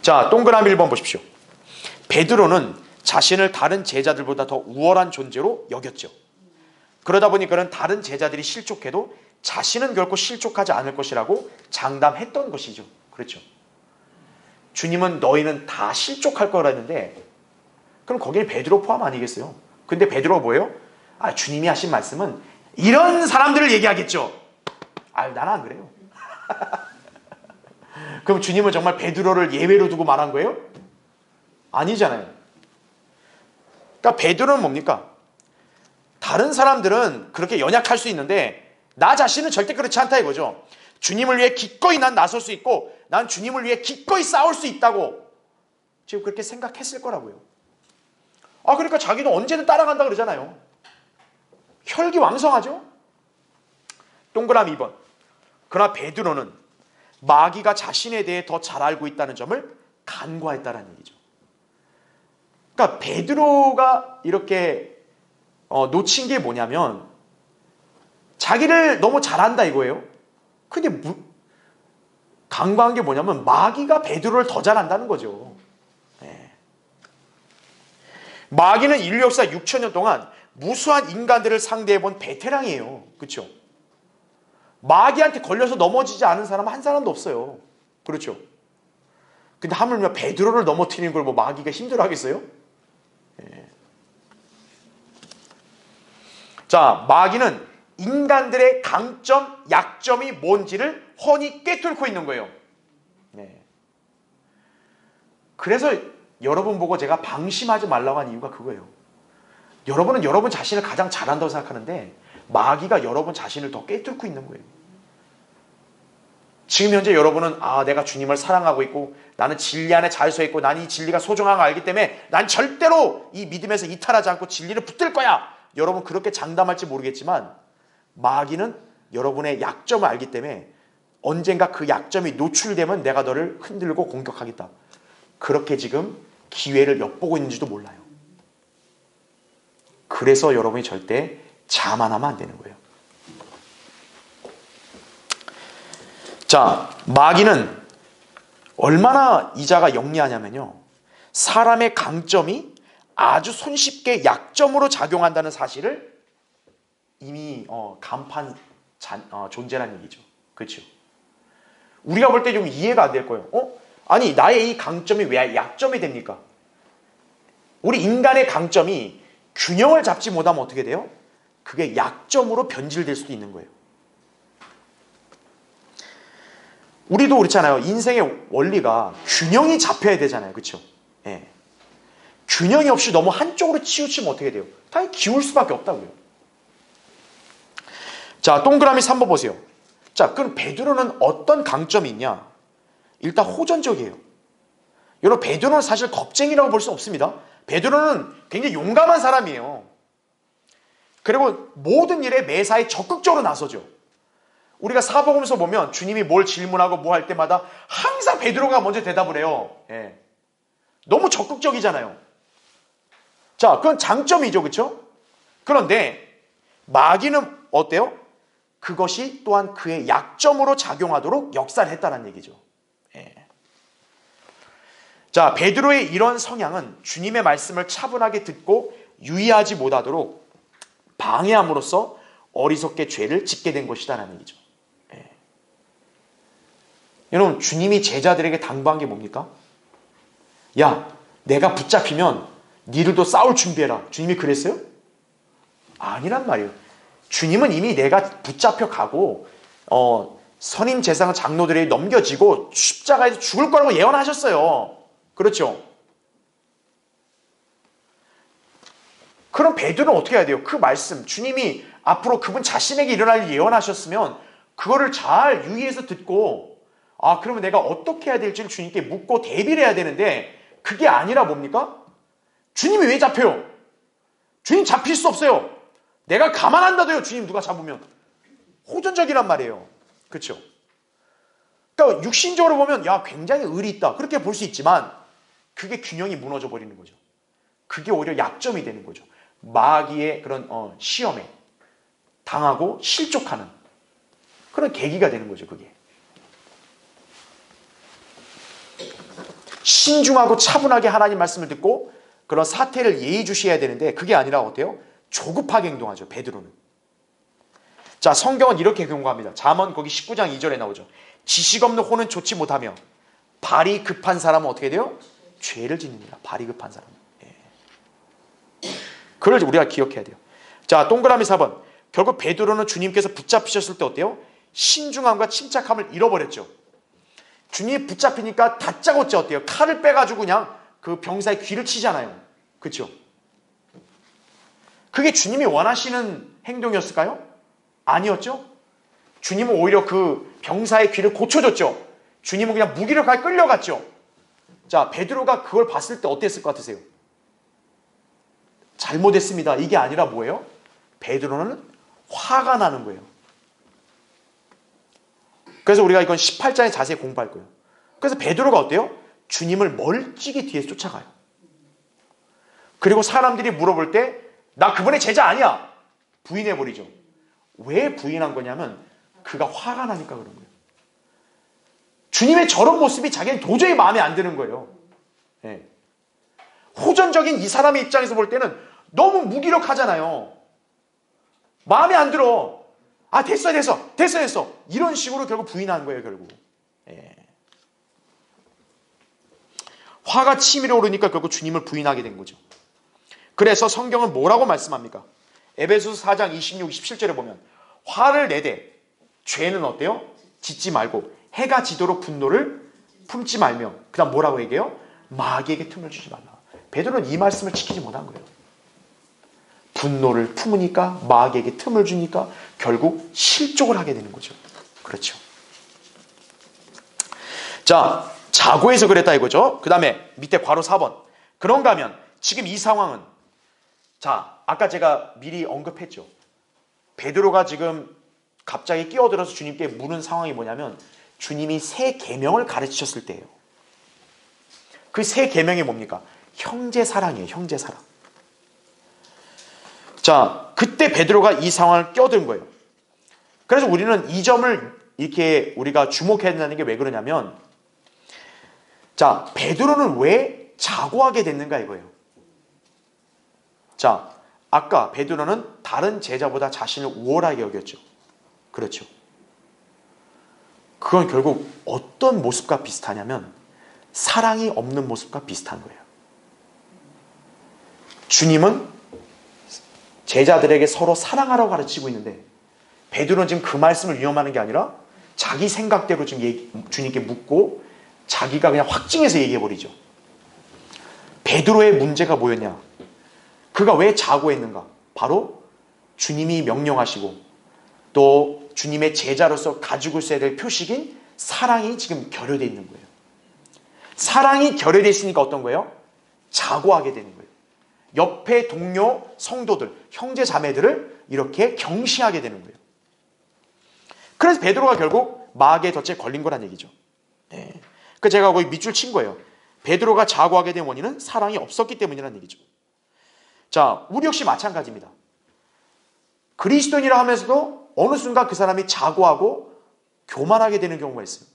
자, 동그라미 1번 보십시오. 베드로는 자신을 다른 제자들보다 더 우월한 존재로 여겼죠. 그러다 보니 그는 다른 제자들이 실족해도 자신은 결코 실족하지 않을 것이라고 장담했던 것이죠. 그렇죠. 주님은 너희는 다 실족할 거라 했는데 그럼 거기에 베드로 포함 아니겠어요? 근데 베드로가 뭐예요? 아, 주님이 하신 말씀은 이런 사람들을 얘기하겠죠. 아유, 나는 안 그래요. 그럼 주님은 정말 베드로를 예외로 두고 말한 거예요? 아니잖아요. 그러니까 베드로는 뭡니까? 다른 사람들은 그렇게 연약할 수 있는데 나 자신은 절대 그렇지 않다 이거죠. 주님을 위해 기꺼이 난 나설 수 있고 난 주님을 위해 기꺼이 싸울 수 있다고 지금 그렇게 생각했을 거라고요. 아, 그러니까 자기도 언제든 따라간다 그러잖아요. 혈기왕성하죠? 동그라미 2번. 그러나 베드로는 마귀가 자신에 대해 더 잘 알고 있다는 점을 간과했다는 얘기죠. 그러니까 베드로가 이렇게 놓친 게 뭐냐면 자기를 너무 잘한다 이거예요. 근데 간과한 게 뭐냐면 마귀가 베드로를 더 잘한다는 거죠. 네. 마귀는 인류 역사 6천년 동안 무수한 인간들을 상대해본 베테랑이에요. 그렇죠? 마귀한테 걸려서 넘어지지 않은 사람은 한 사람도 없어요. 그렇죠? 근데 하물며 베드로를 넘어뜨리는 걸 뭐 마귀가 힘들어하겠어요? 네. 자, 마귀는 인간들의 강점, 약점이 뭔지를 훤히 꿰뚫고 있는 거예요. 네. 그래서 여러분 보고 제가 방심하지 말라고 한 이유가 그거예요. 여러분은 여러분 자신을 가장 잘한다고 생각하는데 마귀가 여러분 자신을 더 꿰뚫고 있는 거예요. 지금 현재 여러분은 내가 주님을 사랑하고 있고 나는 진리 안에 잘 서 있고 난 이 진리가 소중한 걸 알기 때문에 난 절대로 이 믿음에서 이탈하지 않고 진리를 붙들 거야. 여러분 그렇게 장담할지 모르겠지만 마귀는 여러분의 약점을 알기 때문에 언젠가 그 약점이 노출되면 내가 너를 흔들고 공격하겠다. 그렇게 지금 기회를 엿보고 있는지도 몰라요. 그래서 여러분이 절대 자만하면 안 되는 거예요. 자, 마귀는 얼마나 이자가 영리하냐면요. 사람의 강점이 아주 손쉽게 약점으로 작용한다는 사실을 이미 간판 존재라는 얘기죠. 그렇죠? 우리가 볼 때 좀 이해가 안 될 거예요. 아니, 나의 이 강점이 왜 약점이 됩니까? 우리 인간의 강점이 균형을 잡지 못하면 어떻게 돼요? 그게 약점으로 변질될 수도 있는 거예요. 우리도 그렇잖아요. 인생의 원리가 균형이 잡혀야 되잖아요. 그렇죠? 예. 균형이 없이 너무 한쪽으로 치우치면 어떻게 돼요? 당연히 기울 수밖에 없다고요. 자, 동그라미 3번 보세요. 자, 그럼 베드로는 어떤 강점이 있냐? 일단 호전적이에요. 여러분, 베드로는 사실 겁쟁이라고 볼 수 없습니다. 베드로는 굉장히 용감한 사람이에요. 그리고 모든 일에 매사에 적극적으로 나서죠. 우리가 사복음서 보면 주님이 뭘 질문하고 뭐 할 때마다 항상 베드로가 먼저 대답을 해요. 예. 너무 적극적이잖아요. 자, 그건 장점이죠. 그렇죠? 그런데 마귀는 어때요? 그것이 또한 그의 약점으로 작용하도록 역사를 했다는 얘기죠. 예. 자, 베드로의 이런 성향은 주님의 말씀을 차분하게 듣고 유의하지 못하도록 방해함으로써 어리석게 죄를 짓게 된 것이다라는 얘기죠. 예. 여러분, 주님이 제자들에게 당부한 게 뭡니까? 야, 내가 붙잡히면 니들도 싸울 준비해라. 주님이 그랬어요? 아니란 말이에요. 주님은 이미 내가 붙잡혀 가고 선임 재상 장로들에게 넘겨지고 십자가에서 죽을 거라고 예언하셨어요. 그렇죠? 그럼 베드로는 어떻게 해야 돼요? 그 말씀, 주님이 앞으로 그분 자신에게 일어날 일 예언하셨으면 그거를 잘 유의해서 듣고 그러면 내가 어떻게 해야 될지를 주님께 묻고 대비를 해야 되는데 그게 아니라 뭡니까? 주님이 왜 잡혀요? 주님 잡힐 수 없어요. 내가 가만한다도요. 주님 누가 잡으면. 호전적이란 말이에요. 그렇죠? 그러니까 육신적으로 보면 굉장히 의리 있다. 그렇게 볼 수 있지만 그게 균형이 무너져 버리는 거죠. 그게 오히려 약점이 되는 거죠. 마귀의 그런 시험에 당하고 실족하는 그런 계기가 되는 거죠. 그게 신중하고 차분하게 하나님 말씀을 듣고 그런 사태를 예의주시해야 되는데 그게 아니라 어때요? 조급하게 행동하죠. 베드로는. 자, 성경은 이렇게 경고합니다. 잠언 거기 19장 2절에 나오죠. 지식 없는 혼은 좋지 못하며 발이 급한 사람은 어떻게 돼요? 죄를 짓느니라. 발이 급한 사람은. 그걸 우리가 기억해야 돼요. 자, 동그라미 4번. 결국 베드로는 주님께서 붙잡히셨을 때 어때요? 신중함과 침착함을 잃어버렸죠. 주님이 붙잡히니까 다짜고짜 어때요? 칼을 빼가지고 그냥 그 병사의 귀를 치잖아요. 그렇죠? 그게 주님이 원하시는 행동이었을까요? 아니었죠? 주님은 오히려 그 병사의 귀를 고쳐줬죠. 주님은 그냥 무기력하게 끌려갔죠. 자, 베드로가 그걸 봤을 때 어땠을 것 같으세요? 잘못했습니다. 이게 아니라 뭐예요? 베드로는 화가 나는 거예요. 그래서 우리가 이건 18장에 자세히 공부할 거예요. 그래서 베드로가 어때요? 주님을 멀찍이 뒤에서 쫓아가요. 그리고 사람들이 물어볼 때 나 그분의 제자 아니야. 부인해버리죠. 왜 부인한 거냐면 그가 화가 나니까 그런 거예요. 주님의 저런 모습이 자기는 도저히 마음에 안 드는 거예요. 네. 호전적인 이 사람의 입장에서 볼 때는 너무 무기력하잖아요. 마음에 안 들어. 아, 됐어. 이런 식으로 결국 부인한 거예요, 결국. 예. 화가 치밀어 오르니까 결국 주님을 부인하게 된 거죠. 그래서 성경은 뭐라고 말씀합니까? 에베소서 4장 26, 27절에 보면 화를 내되 죄는 어때요? 짓지 말고 해가 지도록 분노를 품지 말며 그 다음 뭐라고 얘기해요? 마귀에게 틈을 주지 말라. 베드로는 이 말씀을 지키지 못한 거예요. 분노를 품으니까 마귀에게 틈을 주니까 결국 실족을 하게 되는 거죠. 그렇죠. 자, 자고해서 그랬다 이거죠. 그 다음에 밑에 괄호 4번. 그런가 하면 지금 이 상황은 자, 아까 제가 미리 언급했죠. 베드로가 지금 갑자기 끼어들어서 주님께 물은 상황이 뭐냐면 주님이 새 계명을 가르치셨을 때예요. 그 새 계명이 뭡니까? 형제 사랑이에요. 형제 사랑. 자, 그때 베드로가 이 상황을 끼어든 거예요. 그래서 우리는 이 점을 이렇게 우리가 주목해야 된다는 게 왜 그러냐면 자, 베드로는 왜 자고하게 됐는가 이거예요. 자, 아까 베드로는 다른 제자보다 자신을 우월하게 여겼죠. 그렇죠. 그건 결국 어떤 모습과 비슷하냐면 사랑이 없는 모습과 비슷한 거예요. 주님은 제자들에게 서로 사랑하라고 가르치고 있는데 베드로는 지금 그 말씀을 위험하는 게 아니라 자기 생각대로 지금 주님께 묻고 자기가 그냥 확증해서 얘기해버리죠. 베드로의 문제가 뭐였냐? 그가 왜 자고했는가? 바로 주님이 명령하시고 또 주님의 제자로서 가지고 있어야 될 표식인 사랑이 지금 결여되어 있는 거예요. 사랑이 결여되어 있으니까 어떤 거예요? 자고하게 되는 거예요. 옆에 동료 성도들, 형제 자매들을 이렇게 경시하게 되는 거예요. 그래서 베드로가 결국 마귀의 덫에 걸린 거란 얘기죠. 네. 그 제가 거기 밑줄 친 거예요. 베드로가 자고하게 된 원인은 사랑이 없었기 때문이라는 얘기죠. 자, 우리 역시 마찬가지입니다. 그리스도인이라 하면서도 어느 순간 그 사람이 자고하고 교만하게 되는 경우가 있어요.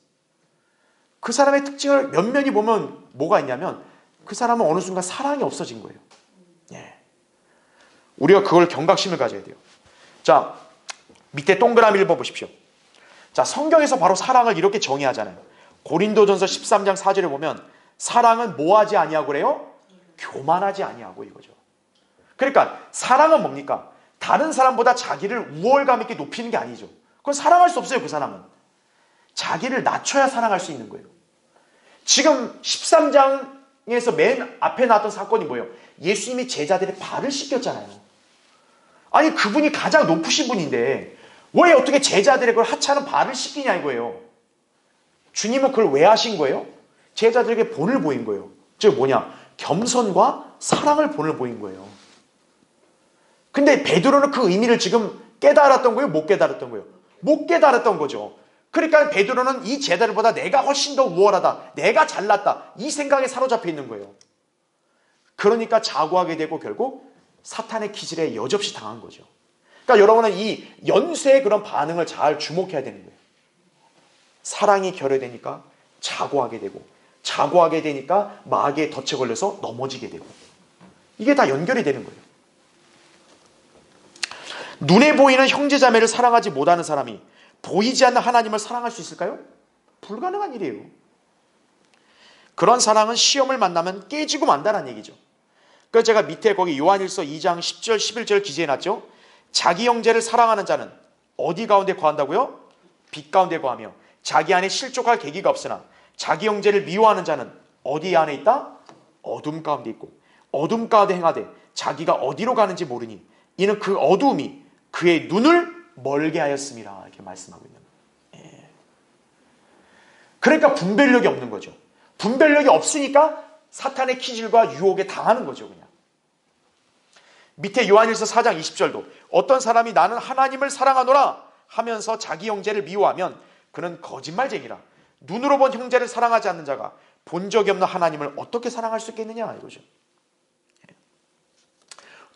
그 사람의 특징을 면면히 보면 뭐가 있냐면 그 사람은 어느 순간 사랑이 없어진 거예요. 예. 우리가 그걸 경각심을 가져야 돼요. 자, 밑에 동그라미 읽어보십시오. 자, 성경에서 바로 사랑을 이렇게 정의하잖아요. 고린도전서 13장 4절에 보면 사랑은 뭐하지 아니하고 그래요? 교만하지 아니하고 이거죠. 그러니까 사랑은 뭡니까? 다른 사람보다 자기를 우월감 있게 높이는 게 아니죠. 그건 사랑할 수 없어요. 그 사람은. 자기를 낮춰야 사랑할 수 있는 거예요. 지금 13장에서 맨 앞에 나왔던 사건이 뭐예요? 예수님이 제자들의 발을 씻겼잖아요. 아니 그분이 가장 높으신 분인데 왜 어떻게 제자들의 그걸 하찮은 발을 씻기냐 이거예요. 주님은 그걸 왜 하신 거예요? 제자들에게 본을 보인 거예요. 즉 뭐냐? 겸손과 사랑을 본을 보인 거예요. 근데 베드로는 그 의미를 지금 깨달았던 거예요? 못 깨달았던 거예요? 못 깨달았던 거죠. 그러니까 베드로는 이 제자들보다 내가 훨씬 더 우월하다. 내가 잘났다. 이 생각에 사로잡혀 있는 거예요. 그러니까 자고하게 되고 결국 사탄의 기질에 여지없이 당한 거죠. 그러니까 여러분은 이 연쇄의 그런 반응을 잘 주목해야 되는 거예요. 사랑이 결여되니까 자고하게 되고, 자고하게 되니까 마귀의 덫에 걸려서 넘어지게 되고, 이게 다 연결이 되는 거예요. 눈에 보이는 형제자매를 사랑하지 못하는 사람이 보이지 않는 하나님을 사랑할 수 있을까요? 불가능한 일이에요. 그런 사랑은 시험을 만나면 깨지고 만다는 얘기죠. 그래서 제가 밑에 거기 요한일서 2장 10절 11절 기재해놨죠. 자기 형제를 사랑하는 자는 어디 가운데 거한다고요? 빛 가운데 거하며 자기 안에 실족할 계기가 없으나 자기 형제를 미워하는 자는 어디 안에 있다? 어둠 가운데 있고 어둠 가운데 행하되 자기가 어디로 가는지 모르니 이는 그 어두움이 그의 눈을 멀게 하였음이라, 이렇게 말씀하고 있는 거예요. 예. 그러니까 분별력이 없는 거죠. 분별력이 없으니까 사탄의 기질과 유혹에 당하는 거죠. 그냥 밑에 요한일서 4장 20절도 어떤 사람이 나는 하나님을 사랑하노라 하면서 자기 형제를 미워하면 그는 거짓말쟁이라. 눈으로 본 형제를 사랑하지 않는 자가 본 적이 없는 하나님을 어떻게 사랑할 수 있겠느냐 이거죠.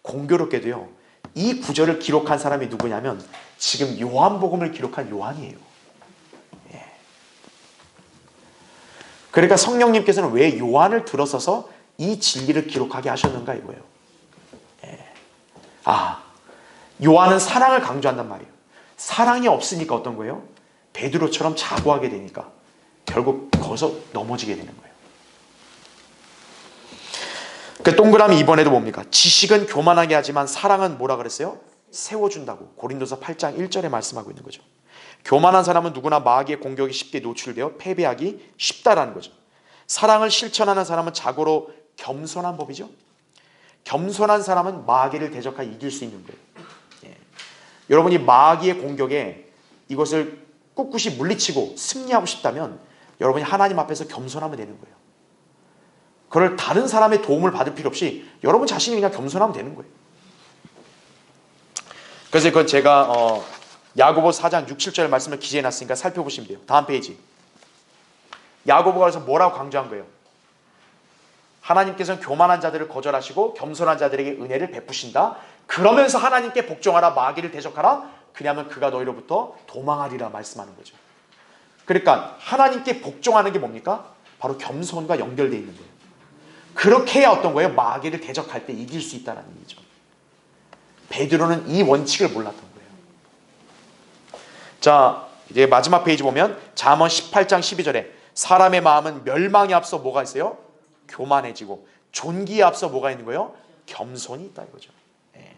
공교롭게도요, 이 구절을 기록한 사람이 누구냐면 지금 요한복음을 기록한 요한이에요. 예. 그러니까 성령님께서는 왜 요한을 들어서서 이 진리를 기록하게 하셨는가 이거예요. 예. 요한은 사랑을 강조한단 말이에요. 사랑이 없으니까 어떤 거예요? 베드로처럼 자고하게 되니까 결국 거기서 넘어지게 되는 거예요. 그 동그라미 2번에도 뭡니까? 지식은 교만하게 하지만 사랑은 뭐라 그랬어요? 세워준다고 고린도서 8장 1절에 말씀하고 있는 거죠. 교만한 사람은 누구나 마귀의 공격이 쉽게 노출되어 패배하기 쉽다라는 거죠. 사랑을 실천하는 사람은 자고로 겸손한 법이죠. 겸손한 사람은 마귀를 대적하여 이길 수 있는 거예요. 예. 여러분이 마귀의 공격에 이것을 꿋꿋이 물리치고 승리하고 싶다면 여러분이 하나님 앞에서 겸손하면 되는 거예요. 그걸 다른 사람의 도움을 받을 필요 없이 여러분 자신이 그냥 겸손하면 되는 거예요. 그래서 그건 제가 야고보 4장 6, 7절 말씀을 기재해놨으니까 살펴보시면 돼요. 다음 페이지. 야고보가 그래서 뭐라고 강조한 거예요? 하나님께서는 교만한 자들을 거절하시고 겸손한 자들에게 은혜를 베푸신다. 그러면서 하나님께 복종하라, 마귀를 대적하라. 그냐면 그가 너희로부터 도망하리라 말씀하는 거죠. 그러니까 하나님께 복종하는 게 뭡니까? 바로 겸손과 연결되어 있는 거예요. 그렇게 해야 어떤 거예요? 마귀를 대적할 때 이길 수 있다는 얘기죠. 베드로는 이 원칙을 몰랐던 거예요. 자, 이제 마지막 페이지 보면 잠언 18장 12절에 사람의 마음은 멸망에 앞서 뭐가 있어요? 교만해지고 존귀에 앞서 뭐가 있는 거예요? 겸손이 있다 이거죠. 네.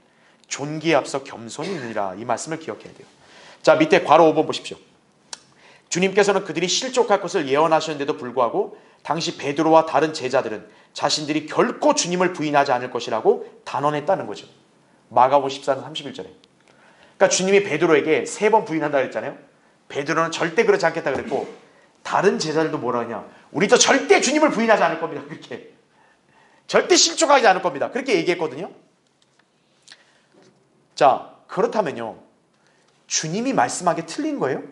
존귀에 앞서 겸손이 있느니라, 이 말씀을 기억해야 돼요. 자, 밑에 괄호 5번 보십시오. 주님께서는 그들이 실족할 것을 예언하셨는데도 불구하고 당시 베드로와 다른 제자들은 자신들이 결코 주님을 부인하지 않을 것이라고 단언했다는 거죠. 마가복음 14장 31절에. 그러니까 주님이 베드로에게 3번 부인한다 그랬잖아요. 베드로는 절대 그렇지 않겠다 그랬고 다른 제자들도 뭐라 하냐? 우리도 절대 주님을 부인하지 않을 겁니다. 그렇게. 절대 실족하지 않을 겁니다. 그렇게 얘기했거든요. 자, 그렇다면요, 주님이 말씀하기 틀린 거예요?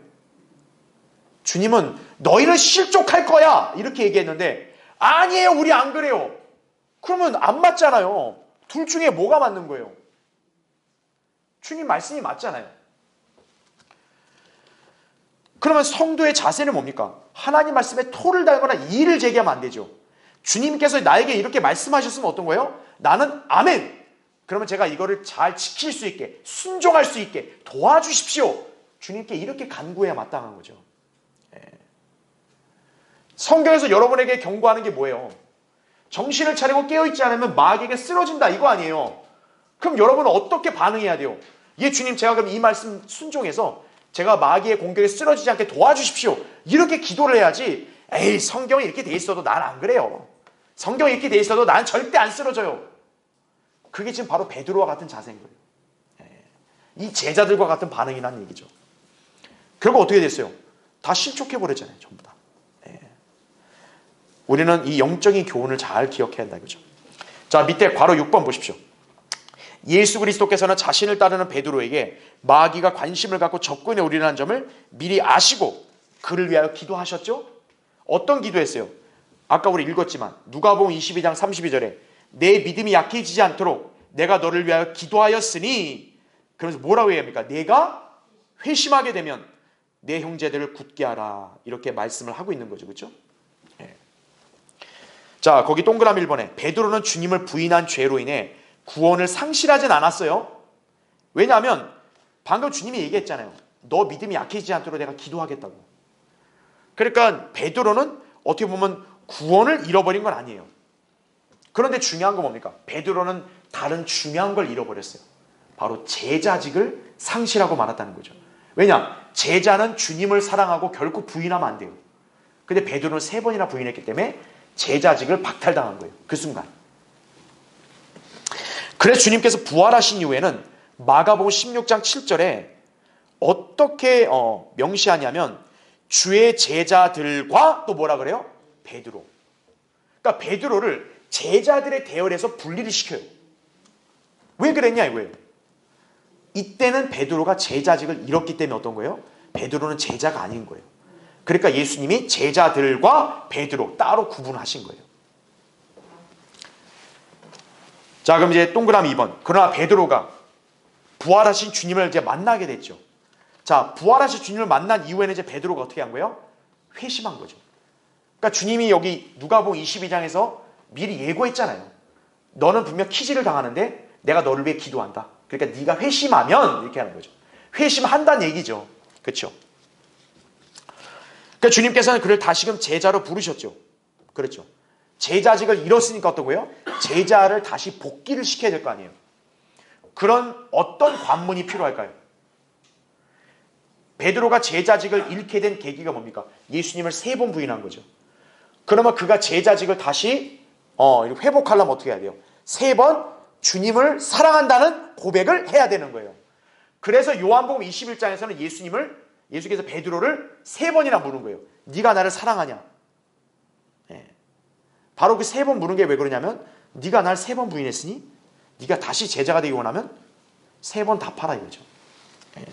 주님은 너희를 실족할 거야 이렇게 얘기했는데 아니에요, 우리 안 그래요. 그러면 안 맞잖아요. 둘 중에 뭐가 맞는 거예요? 주님 말씀이 맞잖아요. 그러면 성도의 자세는 뭡니까? 하나님 말씀에 토를 달거나 이의를 제기하면 안 되죠. 주님께서 나에게 이렇게 말씀하셨으면 어떤 거예요? 나는 아멘. 그러면 제가 이거를 잘 지킬 수 있게, 순종할 수 있게 도와주십시오. 주님께 이렇게 간구해야 마땅한 거죠. 성경에서 여러분에게 경고하는 게 뭐예요? 정신을 차리고 깨어있지 않으면 마귀에게 쓰러진다 이거 아니에요. 그럼 여러분은 어떻게 반응해야 돼요? 예, 주님, 제가 그럼 이 말씀 순종해서 제가 마귀의 공격에 쓰러지지 않게 도와주십시오. 이렇게 기도를 해야지. 에이, 성경에 이렇게 돼 있어도 난 안 그래요. 성경에 이렇게 돼 있어도 난 절대 안 쓰러져요. 그게 지금 바로 베드로와 같은 자세인 거예요. 이 제자들과 같은 반응이 난 얘기죠. 결국 어떻게 됐어요? 다 실족해버렸잖아요, 전부 다. 우리는 이 영적인 교훈을 잘 기억해야 한다 이거죠. 자, 밑에 괄호 6번 보십시오. 예수 그리스도께서는 자신을 따르는 베드로에게 마귀가 관심을 갖고 접근해 오리라는 점을 미리 아시고 그를 위하여 기도하셨죠? 어떤 기도했어요? 아까 우리 읽었지만 누가복음 22장 32절에 내 믿음이 약해지지 않도록 내가 너를 위하여 기도하였으니, 그러면서 뭐라고 얘기합니까? 내가 회심하게 되면 내 형제들을 굳게 하라, 이렇게 말씀을 하고 있는 거죠. 그렇죠? 예. 자, 거기 동그라미 1번에 베드로는 주님을 부인한 죄로 인해 구원을 상실하진 않았어요. 왜냐하면 방금 주님이 얘기했잖아요. 너 믿음이 약해지지 않도록 내가 기도하겠다고. 그러니까 베드로는 어떻게 보면 구원을 잃어버린 건 아니에요. 그런데 중요한 건 뭡니까? 베드로는 다른 중요한 걸 잃어버렸어요. 바로 제자직을 상실하고 말았다는 거죠. 왜냐? 제자는 주님을 사랑하고 결코 부인하면 안 돼요. 근데 베드로는 3번이나 부인했기 때문에 제자직을 박탈당한 거예요. 그 순간. 그래서 주님께서 부활하신 이후에는 마가복음 16장 7절에 어떻게 명시하냐면 주의 제자들과 또 뭐라 그래요? 베드로. 그러니까 베드로를 제자들의 대열에서 분리를 시켜요. 왜 그랬냐 이거예요. 이때는 베드로가 제자직을 잃었기 때문에 어떤 거예요? 베드로는 제자가 아닌 거예요. 그러니까 예수님이 제자들과 베드로 따로 구분하신 거예요. 자, 그럼 이제 동그라미 2번. 그러나 베드로가 부활하신 주님을 이제 만나게 됐죠. 자, 부활하신 주님을 만난 이후에는 이제 베드로가 어떻게 한 거예요? 회심한 거죠. 그러니까 주님이 여기 누가복음 22장에서 미리 예고했잖아요. 너는 분명 키질을 당하는데 내가 너를 위해 기도한다. 그러니까 네가 회심하면 이렇게 하는 거죠. 회심한다는 얘기죠. 그렇죠? 그러니까 주님께서는 그를 다시금 제자로 부르셨죠. 그렇죠? 제자직을 잃었으니까 어떤 거예요? 제자를 다시 복귀를 시켜야 될 거 아니에요. 그런 어떤 관문이 필요할까요? 베드로가 제자직을 잃게 된 계기가 뭡니까? 예수님을 3번 부인한 거죠. 그러면 그가 제자직을 다시 회복하려면 어떻게 해야 돼요? 3번 주님을 사랑한다는 고백을 해야 되는 거예요. 그래서 요한복음 21장에서는 예수께서 베드로를 3번이나 물은 거예요. 네가 나를 사랑하냐? 네. 바로 그 3번 물은 게 왜 그러냐면 네가 날 3번 부인했으니 네가 다시 제자가 되기 원하면 3번 답하라 이거죠. 네.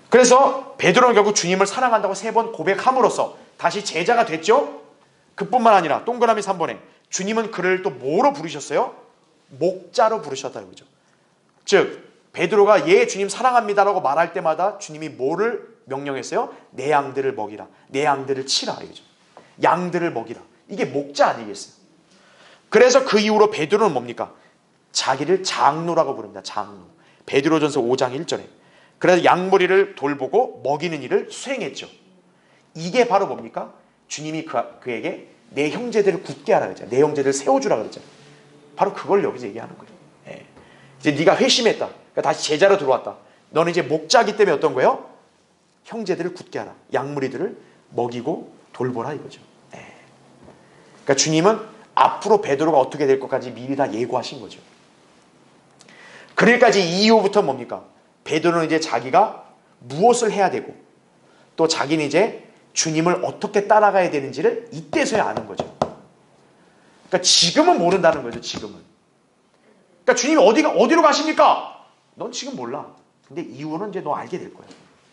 그래서 베드로는 결국 주님을 사랑한다고 3번 고백함으로써 다시 제자가 됐죠. 그뿐만 아니라 동그라미 3번에 주님은 그를 또 뭐로 부르셨어요? 목자로 부르셨다 이거죠. 즉 베드로가 예 주님 사랑합니다라고 말할 때마다 주님이 뭐를 명령했어요? 내 양들을 먹이라, 내 양들을 치라 이거죠. 양들을 먹이라. 이게 목자 아니겠어요? 그래서 그 이후로 베드로는 뭡니까? 자기를 장로라고 부릅니다. 장로. 베드로전서 5장 1절에. 그래서 양머리를 돌보고 먹이는 일을 수행했죠. 이게 바로 뭡니까? 주님이 그에게 내 형제들을 굳게 하라 그랬잖아요. 내 형제들을 세워주라 그랬잖아요. 바로 그걸 여기서 얘기하는 거예요. 예. 이제 네가 회심했다. 그러니까 다시 제자로 들어왔다. 너는 이제 목자기 때문에 어떤 거예요? 형제들을 굳게 하라. 양무리들을 먹이고 돌보라 이거죠. 예. 그러니까 주님은 앞으로 베드로가 어떻게 될 것까지 미리 다 예고하신 거죠. 그러니까 이제 이후부터 뭡니까? 베드로는 이제 자기가 무엇을 해야 되고 또 자기는 이제 주님을 어떻게 따라가야 되는지를 이때서야 아는 거죠. 그러니까 지금은 모른다는 거죠. 지금은. 그러니까 주님이 어디로 가십니까? 넌 지금 몰라. 근데 이후는 이제 너 알게 될 거야.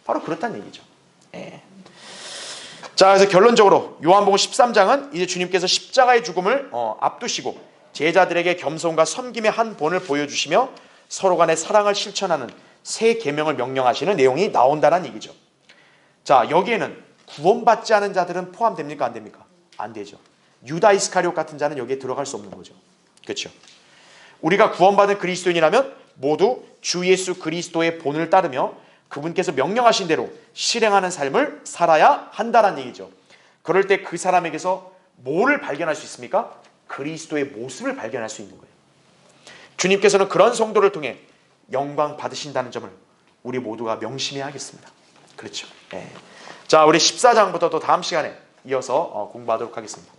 바로 그렇다는 얘기죠. 예. 자, 그래서 결론적으로 요한복음 13장은 이제 주님께서 십자가의 죽음을 앞두시고 제자들에게 겸손과 섬김의 한 본을 보여주시며 서로 간의 사랑을 실천하는 새 계명을 명령하시는 내용이 나온다는 얘기죠. 자, 여기에는 구원받지 않은 자들은 포함됩니까? 안 됩니까? 안 되죠. 유다 이스카리옷 같은 자는 여기에 들어갈 수 없는 거죠. 그렇죠? 우리가 구원받은 그리스도인이라면 모두 주 예수 그리스도의 본을 따르며 그분께서 명령하신 대로 실행하는 삶을 살아야 한다는 얘기죠. 그럴 때 그 사람에게서 뭐를 발견할 수 있습니까? 그리스도의 모습을 발견할 수 있는 거예요. 주님께서는 그런 성도를 통해 영광 받으신다는 점을 우리 모두가 명심해야 하겠습니다. 그렇죠. 네. 자, 우리 14장부터 또 다음 시간에 이어서 공부하도록 하겠습니다.